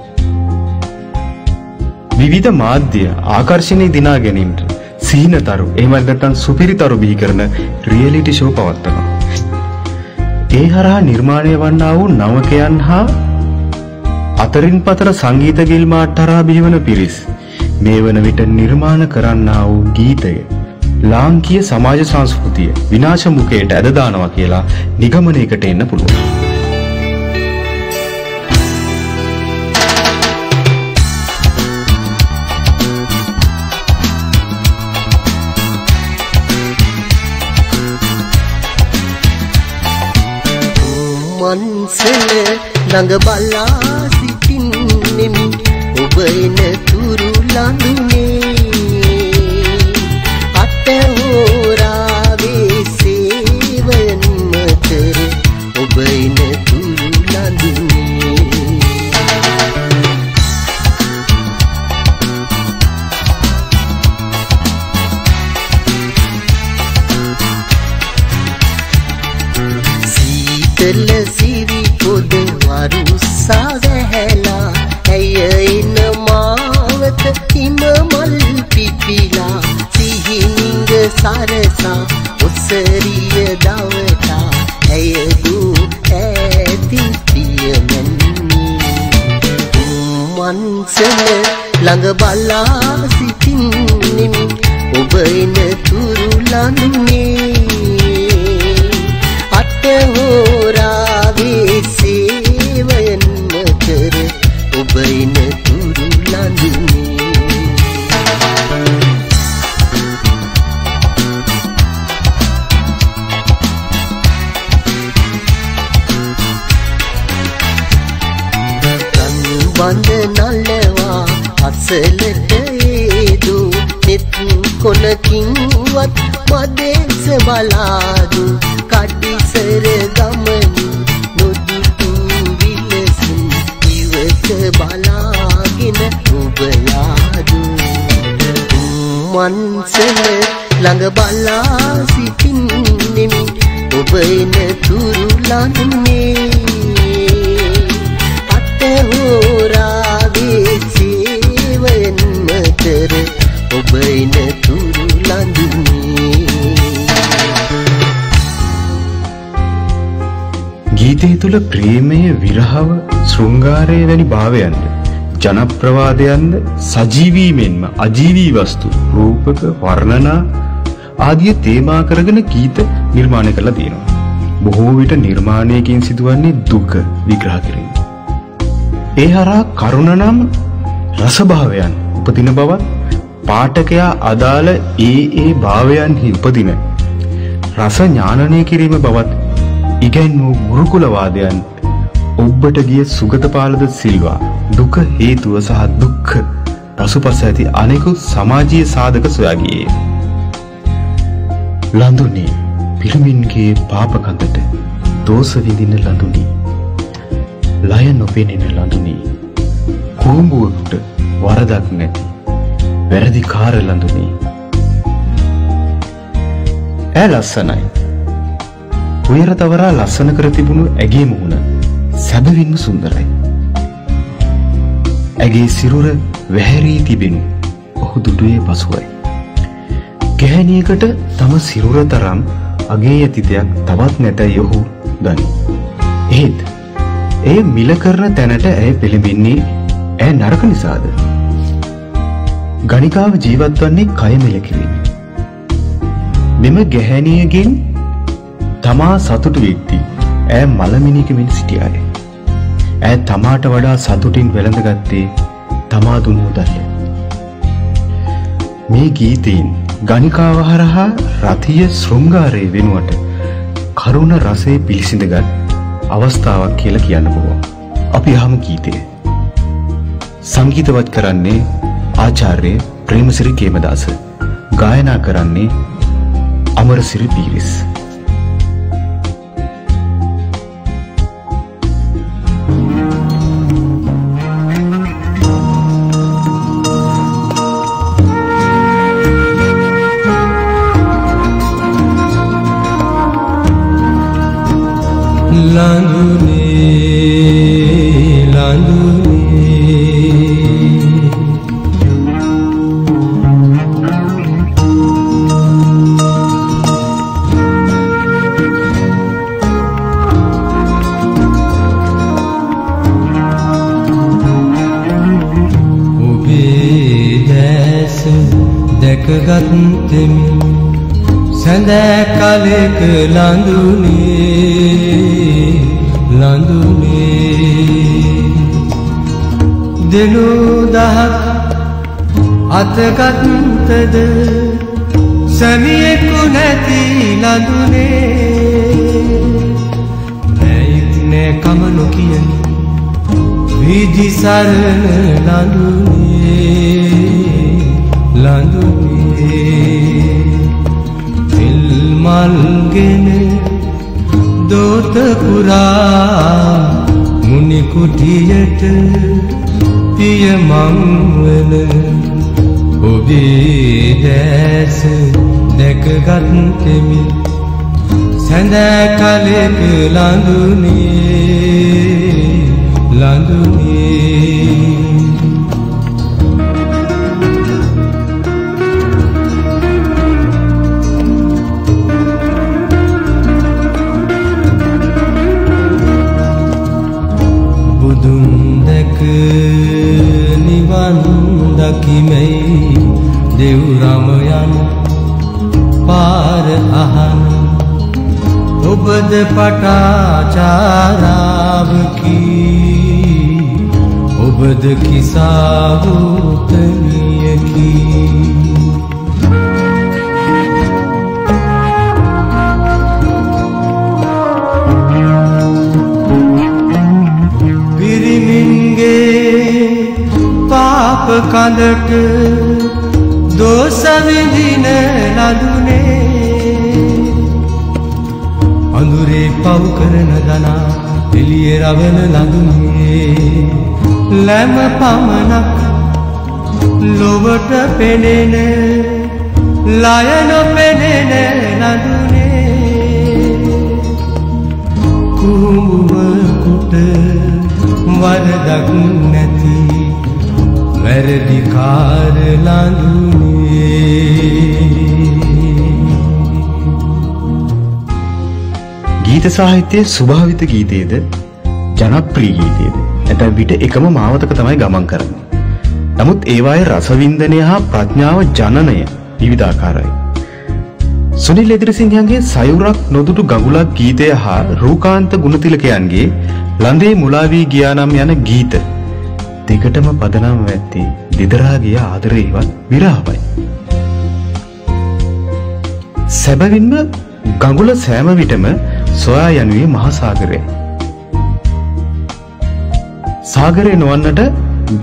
විවිධ මාධ්‍ය ආකර්ෂණීය දිනා ගැනීමට සීනතරු එහෙම නැත්නම් සුපිරිතරු බිහි කරන රියැලිටි ෂෝ පවත්වනවා. ඒ හරහා නිර්මාණය වන්නා වූ නවකයන් හා අතරින් පතර සංගීත ගිල්මාට් හරහා බිහිවන පිරිස් මේ වන විට නිර්මාණ කරන්නා වූ ගීතය ලාංකීය සමාජ සංස්කෘතිය විනාශ මුඛයට ඇද දානවා කියලා නිගමනයකට එන්න පුළුවන්. මන්සල ළඟ බලා සිටින්නෙමි ඔබ එන තුරු ලඳුනේ අත හෝරාවේ සේවයන් මතර ඔබ එන තුරු ලඳුනේ සීතල සිරි පොද වරුසා වැහැලා ඇය එන මාවත හිම මල් පිපිලා සිහිනින්ග සරසා ඔසරිය දවතා ඇය දූ ඇති පියමන් මන්සල ළඟ බලා සිටින්නෙමි ඔබ එන තුරු ලඳුනේ අත හෝරාවේ සේවයන් මතර ඔබ එන තුරු ලඳුනේ බඳ නල්ලවා අසලට ඒදු නෙත් කොනකින්වත් මදෙස බලාදු කඩිසර ගමනි නොදුටු විලසින් ඉවත බලාගෙන ඔබලාදු මන්සල ළඟ බලා සිටින්නෙමි ඔබ එන තුරු ලඳුනේ හෝරාවේ සේවයන් මතර ඔබ එන තුරු ලඳුනේ ගීතය තුළ ප්‍රේමය, විරහව, ශෘංගාරය වැනි භාවයන්ද ජනප්‍රවාදයන්ද සජීවී මෙන්ම අජීවී වස්තු රූපක වර්ණනා ආදී තේමා කරගෙන ගීත නිර්මාණය කරලා තියෙනවා. බොහෝ විට නිර්මාණයකින් සිදුවන්නේ දුක විග්‍රහ කිරීම. ඒ හරහා කරුණ නම් රසභාවයන් උපදින බවත් පාඨකයා අදාළ ඒ භාවයන්හි උපදින රස ඥානනය කිරීම බවත් ඉගැන්වූ ගුරුකුලවාදයන් ඔබට ගිය සුගතපාලද සිල්වා දුක හේතුව සහ දුක්ඛ පසුපස ඇති අනෙකුත් සමාජීය සාධක සොයා ගියේ. ලඳුනි පිරිමින්ගේ පාපකඳට දෝෂ විඳින ලඳුනි ලය නොපෙනෙන ලඳුනි කුඹුවට වරදක් නැති වැරදිකාර ලඳුනි ඈ ලස්සනයි. උයර තවරා ලස්සන කර තිබුණු ඇගේ මුහුණ සැබවින්ම සුන්දරයි. ඇගේ සිරුර වැහැරී තිබෙනු ඔහු දුටුවේ පසුවයි. ගැහැණියකට තම සිරුර තරම් අගේ ඇති දෙයක් තවත් නැතයි ඔහු දනි. ඒත් ඒ මිල කරන තැනට ඇය පෙළඹෙන්නේ ඇය නරක නිසාද? ගණිකාව ජීවත් වන්නේ කය මිල කිරීම. මෙම ගැහැණියගෙන් තමා සතුටු වෙද්දී ඇය මලමිණිකමින් සිටියාය. ඇය තමාට වඩා සතුටින් වැළඳගත්තේ තමා දුන් මුදල්ය. මේ ගීතයෙන් ගණිකාව හරහා රතිය ශෘංගාරයේ වෙනුවට කරුණ රසයේ පිළිසිඳගත් අවස්ථාවක් කියලා කියන්න පුළුවන්. අපි අහමු ගීතය. සංගීතවත් කරන්නේ ආචාර්ය ප්‍රේමසිරි කේමදාස. ගායනා කරන්නේ අමරසිරි පීරිස්. සැඳෑ කලෙක ලඳුනේ දෙනු දහක් අතගත්තද සැමියෙකු නැති ලඳුනේ ඇයිත් නෑ කම නොකියන වීදි සරණ ලඳුනේ මල්ගෙන දෝත පුරා මුනි කුටියට පිය මංවන ඔබේ දැස දැකගත්තෙමි සැඳෑ කලෙක ලඳුනේ නිවන් දකිමයි දෙව්රම යන පාර අහන ඔබද පටාචාරාවකි ඔබද කිසාවුතනියකි පාප කඳට දෝෂ විඳින ලඳුනේ අඳුරේ පව් කරන දනා එළියේ රවන ලඳුනේ ලැම පමණක් ලොවට පෙනෙන ලයන පෙනෙන ලඳුනේ කුඹුවකට වරදක් නැති වැරදිකාර ලඳුනේ. ගීත සාහිත්‍යයේ ස්වභාවිත ගීතයේද ජනප්‍රිය ගීතයේද ඇතැම් විට එකම මාවතක තමයි ගමන් කරන්නේ. නමුත් ඒවායේ රසවින්දනය හා ප්‍රඥාව ජනනය විවිධාකාරයි. සුනිල් එදිරිසිංහගේ සයුරක් නොදුටු ගඟුලක් ගීතය හා රූකාන්ත ගුණතිලකයන්ගේ ලඳේ මුලා වී ගියා නම් යන ගීත දෙකටම පදනම් වැත්තේ දෙදරා ගිය ආදරේවත් විරහවයි. සැබවින්ම ගඟුල සෑම විටම සොයා යනුවේ මහා සාගරයයි. සාගරය නොවන්නට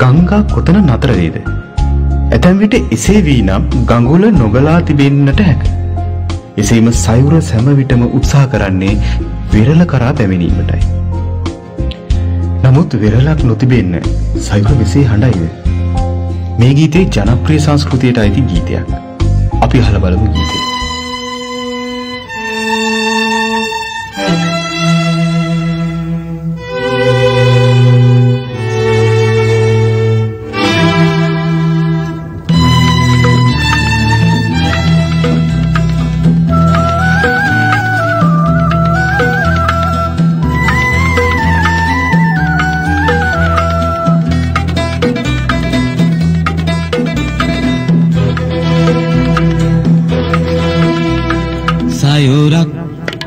ගංගා කොතන නතර වේද? ඇතැම් විට එසේ වී නම් ගඟුල නොගලා තිබෙන්නට හැක. එසේම සයුර සෑම විටම උත්සාහ කරන්නේ විරල කරා පැමිණීමටයි. නමුත් විරලක් නොතිබෙන්න සයුර මෙසේ හඬයිද? මේ ගීතේ ජනප්‍රිය සංස්කෘතියට අයිති ගීතයක්. අපි අහලා බලමු ගීතය.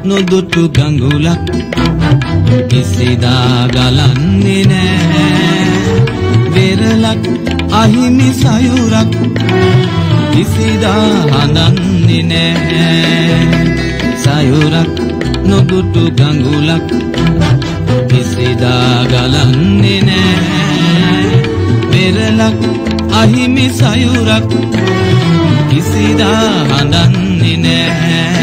නොදුටු ගඟුලක් කිසිදා ගලන්නේ නෑ වෙරළක් අහිමි සයුරක් කිසිදා හඳන්නේ නෑ සයුරක් නොදුටු ගඟුලක් කිසිදා ගලන්නේ නෑ වෙරළක් අහිමි සයුරක් කිසිදා හඳන්නේ නෑ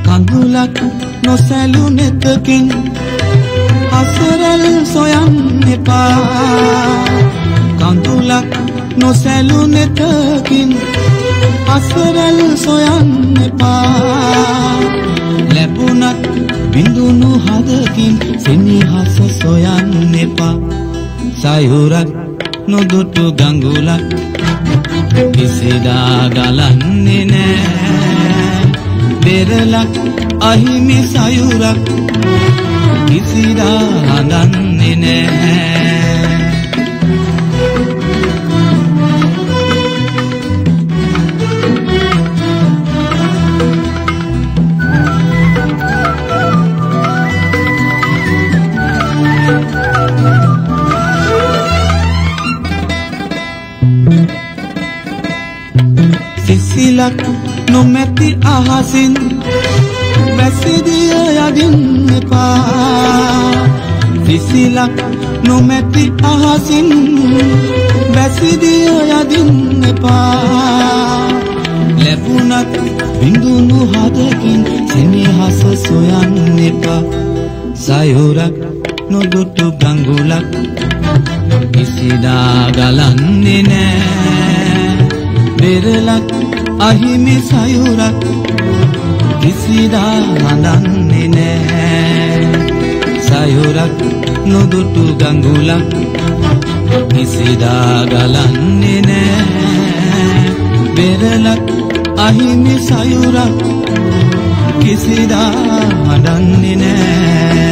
කඳුලක් නොසැලුනෙතකින් හසරල් සොයන්න එපා කඳුලක් නොසැලුනෙතකින් හසරල් සොයන්න එපා ලැබුණත් බිඳුණු හදකින් සෙනෙහස සොයන්න එපා සයුරක් නොදුටු ගඟුලක් කිසිදා ගලන්නේ නෑ වෙරළක් අහිමි සයුරක් කිසිදා හඳන්නේ නෑ සිසිලක් නොමැති අහසින් වැසිදිය යදින්න එපා සිසිලක් නොමැති අහසින් වැසිදිය යදින්න එපා ලැබුණත් බිඳුණු හදකින් සෙනෙහස සොයන්න එපා සයුරක් නොදුටු ගඟුලක් කිසිදා ගලන්නේ නෑ වෙරළක් අහිමි සයුරක් කිසිදා හඳන්නේ නෑ සයුරක් නොදුටු ගඟුලක් කිසිදා ගලන්නේ නෑ වෙරළක් අහිමි සයුරක් කිසිදා හඳන්නේ නෑ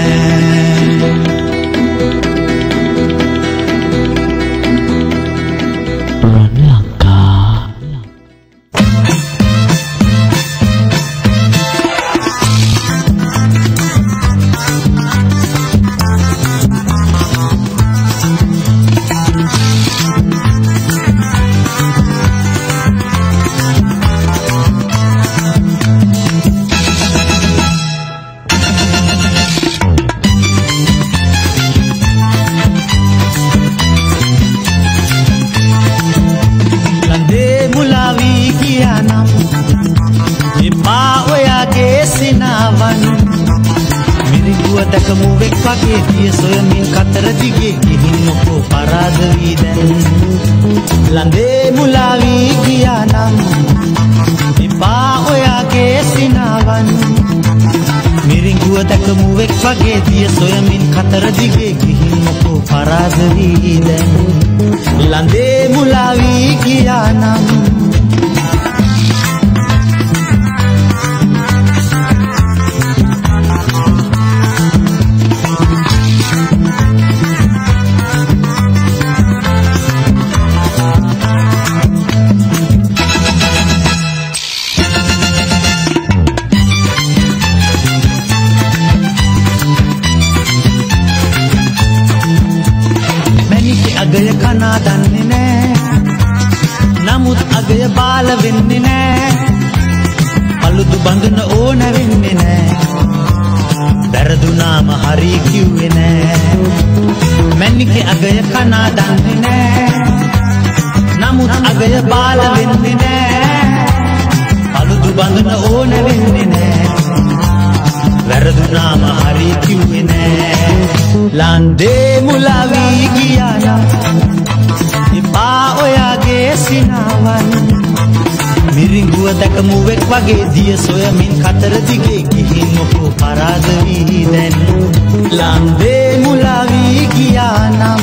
වගේ දිය සොයමින් කතර දිගේ ගිහින් මොකෝ පරාද වී දැන් ලන්දේ මුලා වී ගියා නම්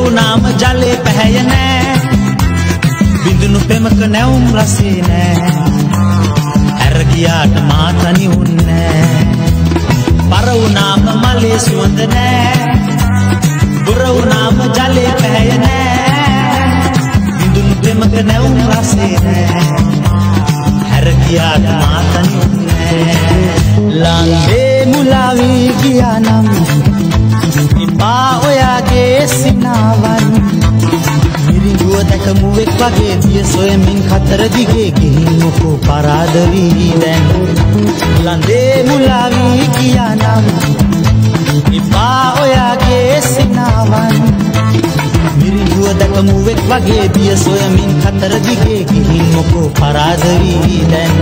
වුණාම ජලේ පැහැය නෑ බිඳුණු පෙමක නැවුම් රසේ නෑ ඇර ගියාට මා තනි වුන්නේ පර වුණාම මලේ සුවඳ නෑ බුර වුණාම ජලේ පැහැය නෑ බිඳුණු පෙමක නැවුම් රසේ නෑ ඇර ගියාට මා තනි වුන්නේ ලංගේ මුලා වී ගියා නම් ඉපා ඔයාගේ සිනාවන් මිරිඟුව දැක මුවෙක් වගේ දිය සොයමින් කතර දිගේ ගිහින් මොකෝ පරාද වී දැන් ලඳේ මුලා වී ගියා නම් ඉපා ඔයාගේ සිනාවන් මිරිඟුව දැක මුවෙක් වගේ දිය සොයමින් කතර දිගේ ගිහින් මොකෝ පරාද වී දැන්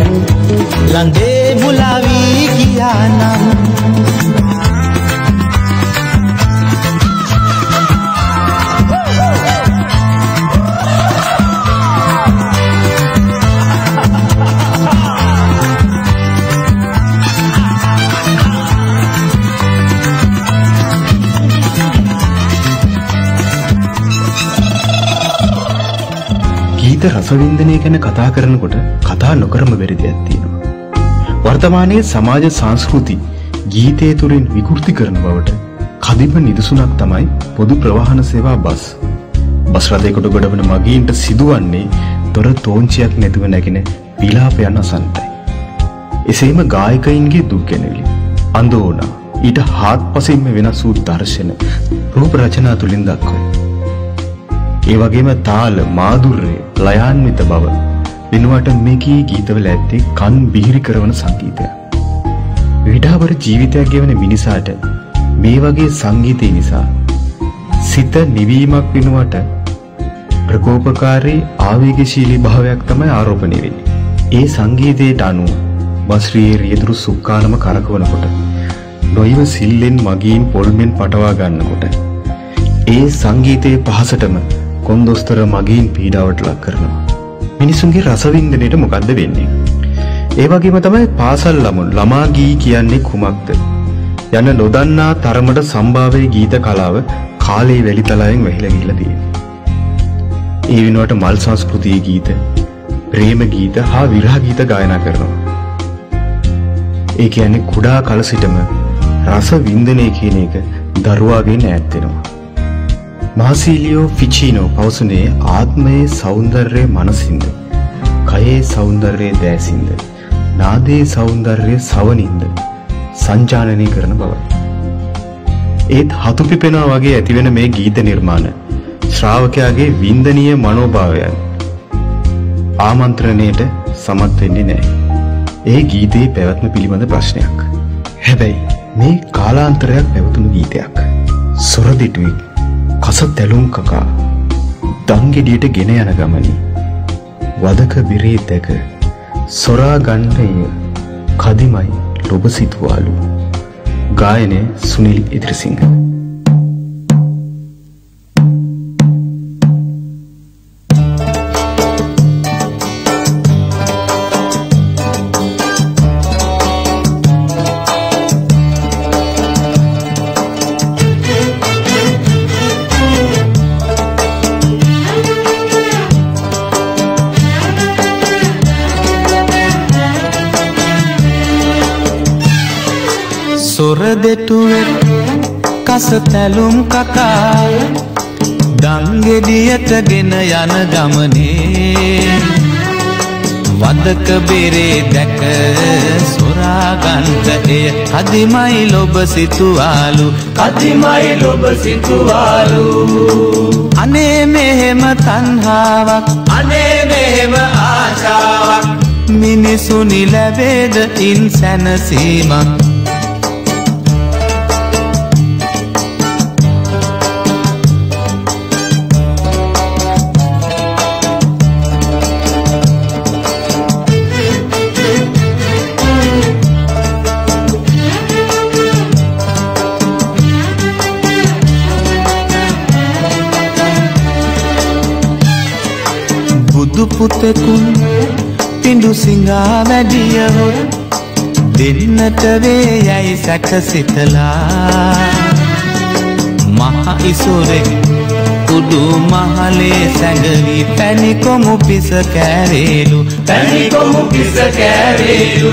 ලඳේ මුලා වී ගියා නම් රසවින්දනය ගැන කතා කරනකොට කතා නොකරම බැරි දෙයක් තියෙනවා. වර්තමානයේ සමාජ සංස්කෘති ගීතය තුළින් විකෘති කරන බවට කදිම නිදසුනක් තමයි පොදු ප්‍රවාහන සේවා බස්. බස් රථයකට ගොඩවන මගීන්ට සිදුවන්නේ දොර තෝංචියක් නැතුව නැගෙන විලාපයන් අසන්නයි. එසේම ගායකයින්ගේ දුක් ගැනවිලි, අඳෝනා, ඊට හාත්පසින්ම වෙනස් වූ දර්ශන රූප රචනා තුළින් දක්වයි. ඒ වගේම තාල, මාධුර්ය, ලයාන්විත බව වෙනුවට මේකී ගීතවල ඇත්තේ කන් බිහිරි කරන සංගීතය. විඩාවර ජීවිතයක් ගෙවන මිනිසාට මේ වගේ සංගීතය නිසා සිත නිවීමක් වෙනුවට ප්‍රකෝපකාරී ආවේගශීලී භාවයක් තමයි ආරෝපණය වෙන්නේ. ඒ සංගීතයට අනුව බස්රියේ රියදුරු සුක්කානම කරකවනකොට නොයිව සිල්ලෙන් මගීන් පොල්මෙන් පටවා ගන්නකොට ඒ සංගීතයේ පහසටම කොන්දොස්තර මගීන් පීඩාවට ලක් කරනවා. මිනිසුන්ගේ රසවින්දනයට මොකද්ද වෙන්නේ? ඒ වගේම තමයි පාසල් ළමා ගී කියන්නේ කුමක්ද යන නොදන්නා තරමට සම්භාව්‍ය ගීත කලාව කාලේ වැලිතලයෙන් වැහිලා ගිහිලා තියෙනවා. ඒ වෙනුවට මල් සංස්කෘතියේ ගීත, ප්‍රේම ගීත හා විරහ ගීත ගායනා කරනවා. ඒ කියන්නේ කුඩා කල සිටම රස වින්දනය කියන එක දරුවාගෙන් ඈත් වෙනවා. මාසිලියෝ ෆිචිනෝ පවසනේ ආත්මයේ සෞන්දර්යය මනසින්ද, කයේ සෞන්දර්යය දෑසින්ද, නාදයේ සෞන්දර්යය සවනින්ද සංජානනය කරන බවයි. ඒත් හතු පිපෙනවා වගේ ඇතිවෙන මේ ගීත නිර්මාණ ශ්‍රාවකයාගේ වින්දනීය මනෝභාවයන් ආමන්ත්‍රණයට සමත් වෙන්නේ නැහැ. ඒ ගීතයේ පැවැත්ම පිළිබඳ ප්‍රශ්නයක්. හැබැයි මේ කාලාන්තරයක් පැවතුණු ගීතයක්. සොරදිටුයි කස තැලුම් කකා දංගෙඩියට ගෙන යන ගමනි වදක බිරේ දැක සොරා ගන්නය කදිමයි ලොබ සිතුවාලු. ගායනය සුනිල් ඉදිරිසිංහ. සොරදෙටුවෙත් කස තැලුම් කකා දංගෙඩියට ගෙන යන ගමනේ වදක බෙරේ දැක සොරාගන්ට එය කදිමයි ලොබ සිතුවාලු, කදිමයි ලොබ සිතුවාලු. අනේ මෙහෙම තණ්හාවක්, අනේ මෙහෙම ආශාවක් මිනිසුනි ලැබේද ඉන් සැනසීමක්. බුදු පුතෙකුන් පිඬු සිඟා වැඩියහොත් දෙන්නට වේ යයි සැක සිතලා මහ ඉසුරෙක් උඩු මහලේ සැඟවි පැණිකොමු පිස කෑරේලු පැණිකොමු පිස කෑරේලු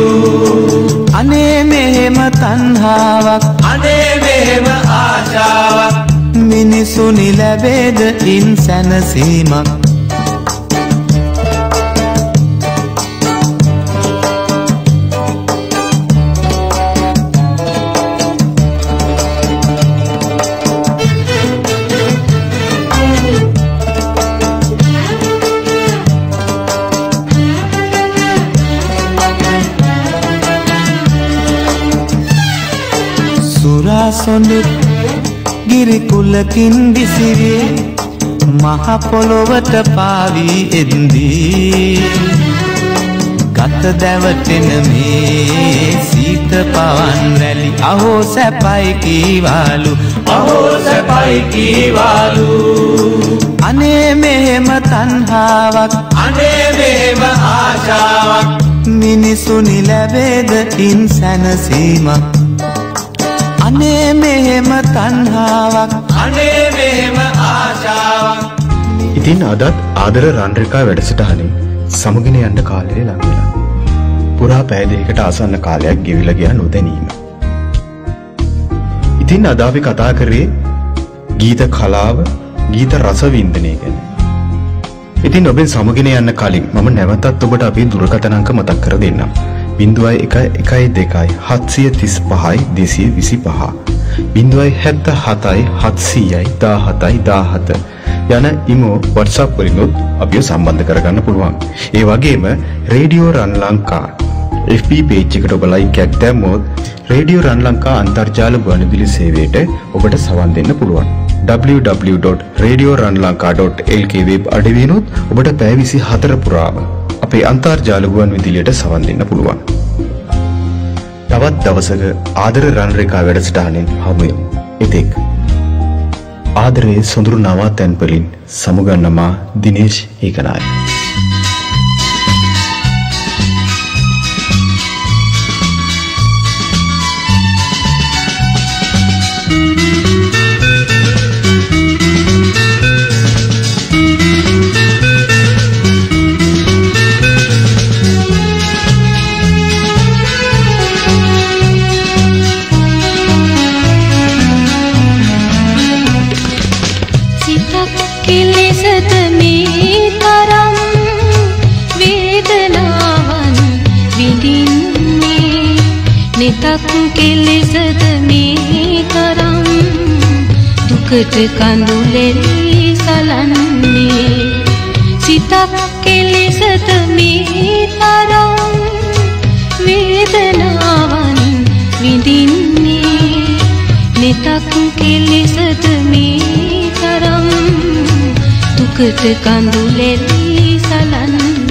අනේ මෙහෙම තණ්හාවක් අනේ මෙහෙම ආශාවක් මිනිසුනි ලැබේද ඉන් සැනසීමක් සොඳුත් ගිරිකුලකින් දිසිරේ මහ පොළොවට පාවී එද්දී ගත දැවටෙන මේ සීත පවන් රැලි අහෝ සැපයි කීවාලු අහෝ සැපයි කීවාලු අනේ මෙහෙම තණ්හාවක් අනේ මෙහෙම ආශාවක් මිනිසුනි ලැබේද ඉන් සැනසීමක් අනේ මෙහෙම තණ්හාවක් අනේ මෙහෙම ආශාවක්. ඉතින් අදත් ආදර රන්රිකා වැඩසටහනේ සමුගෙන යන්න කාලය ලඟ වෙලා. පුරා පැය දෙකකට ආසන්න කාලයක් ගෙවිලා ගියා නොදැනීම. ඉතින් අද අපි කතා කරේ ගීත කලාව, ගීත රස වින්දනය ගැන. ඉතින් ඔබෙන් සමුගෙන යන්න කලින් මම නැවතත් ඔබට අපේ දුරකථන අංක මතක් කර දෙන්නම්. 0112 735 225 077 700 17 යන ඉමෝ WhatsApp වලින් අපිව සම්බන්ධ කරගන්න පුළුවන්. ඒ වගේම රේඩියෝ රන් ලංකා FB page එකට ඔබ like එකක් දැම්මොත් රේඩියෝ රන් ලංකා අන්තර්ජාල ගුවන්විදුලි සේවයට ඔබට සවන් දෙන්න පුළුවන්. www.radioranlanka.lk වෙබ් අඩවියනොත් ඔබට පැය 24 පුරාම අපේ අන්තර්ජාල ගුවන්විදුලියට සවන් දෙන්න පුළුවන්. තවත් දවසක ආදර රන්රේඛා වැඩසටහනෙන් හමු වෙමු. එතෙක් ආදරයේ සොඳුරු නවාතැන් වලින් සමුගන්නා දිනේෂ් ඒකනායක. කෙලෙසද මේ තරම් දුකට කඳුලෙලි සලන්නේ සිතක් කෙලෙසද මේ තරම් වේදනාවන් විඳින්නේ නිතක් කෙලෙසද මේ තරම් දුකට කඳුලෙලි සලන්නේ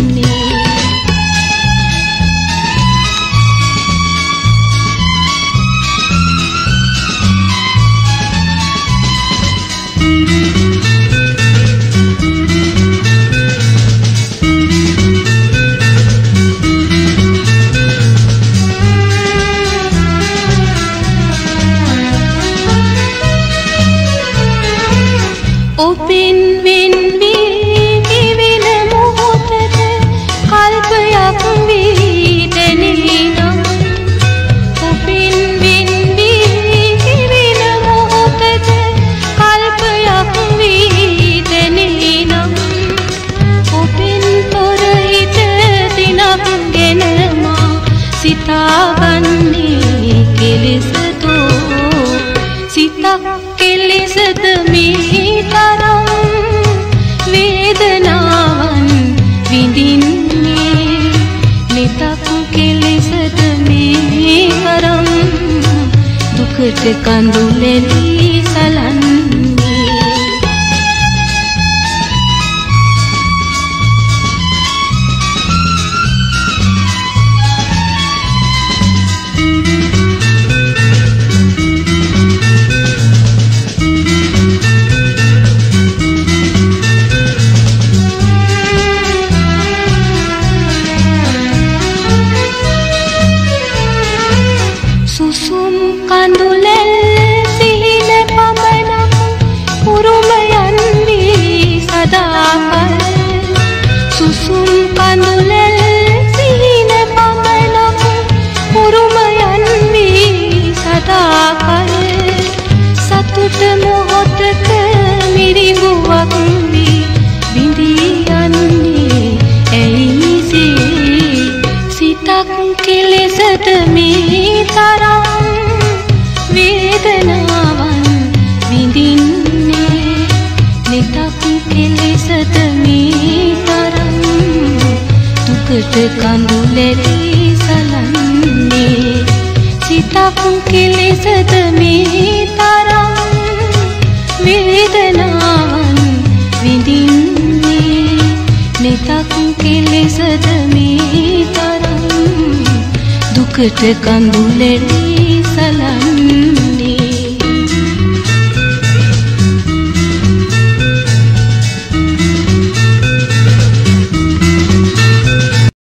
කෙලෙසද මේ තරම් වේදනාවන් විඳින්නේ නිතක් කෙලෙසද මේ තරම් දුකට කඳුලෙලි සලන්නේ කඳුලෙල් සිහින දුකට කඳුලෙලි සලන්නේ සිතක් කෙලෙසද මේ තරම් වේදනාවන් විඳින්නේ නිතක් කෙලෙසද මේ තරම් දුකට කඳුලෙලි සලන්නේ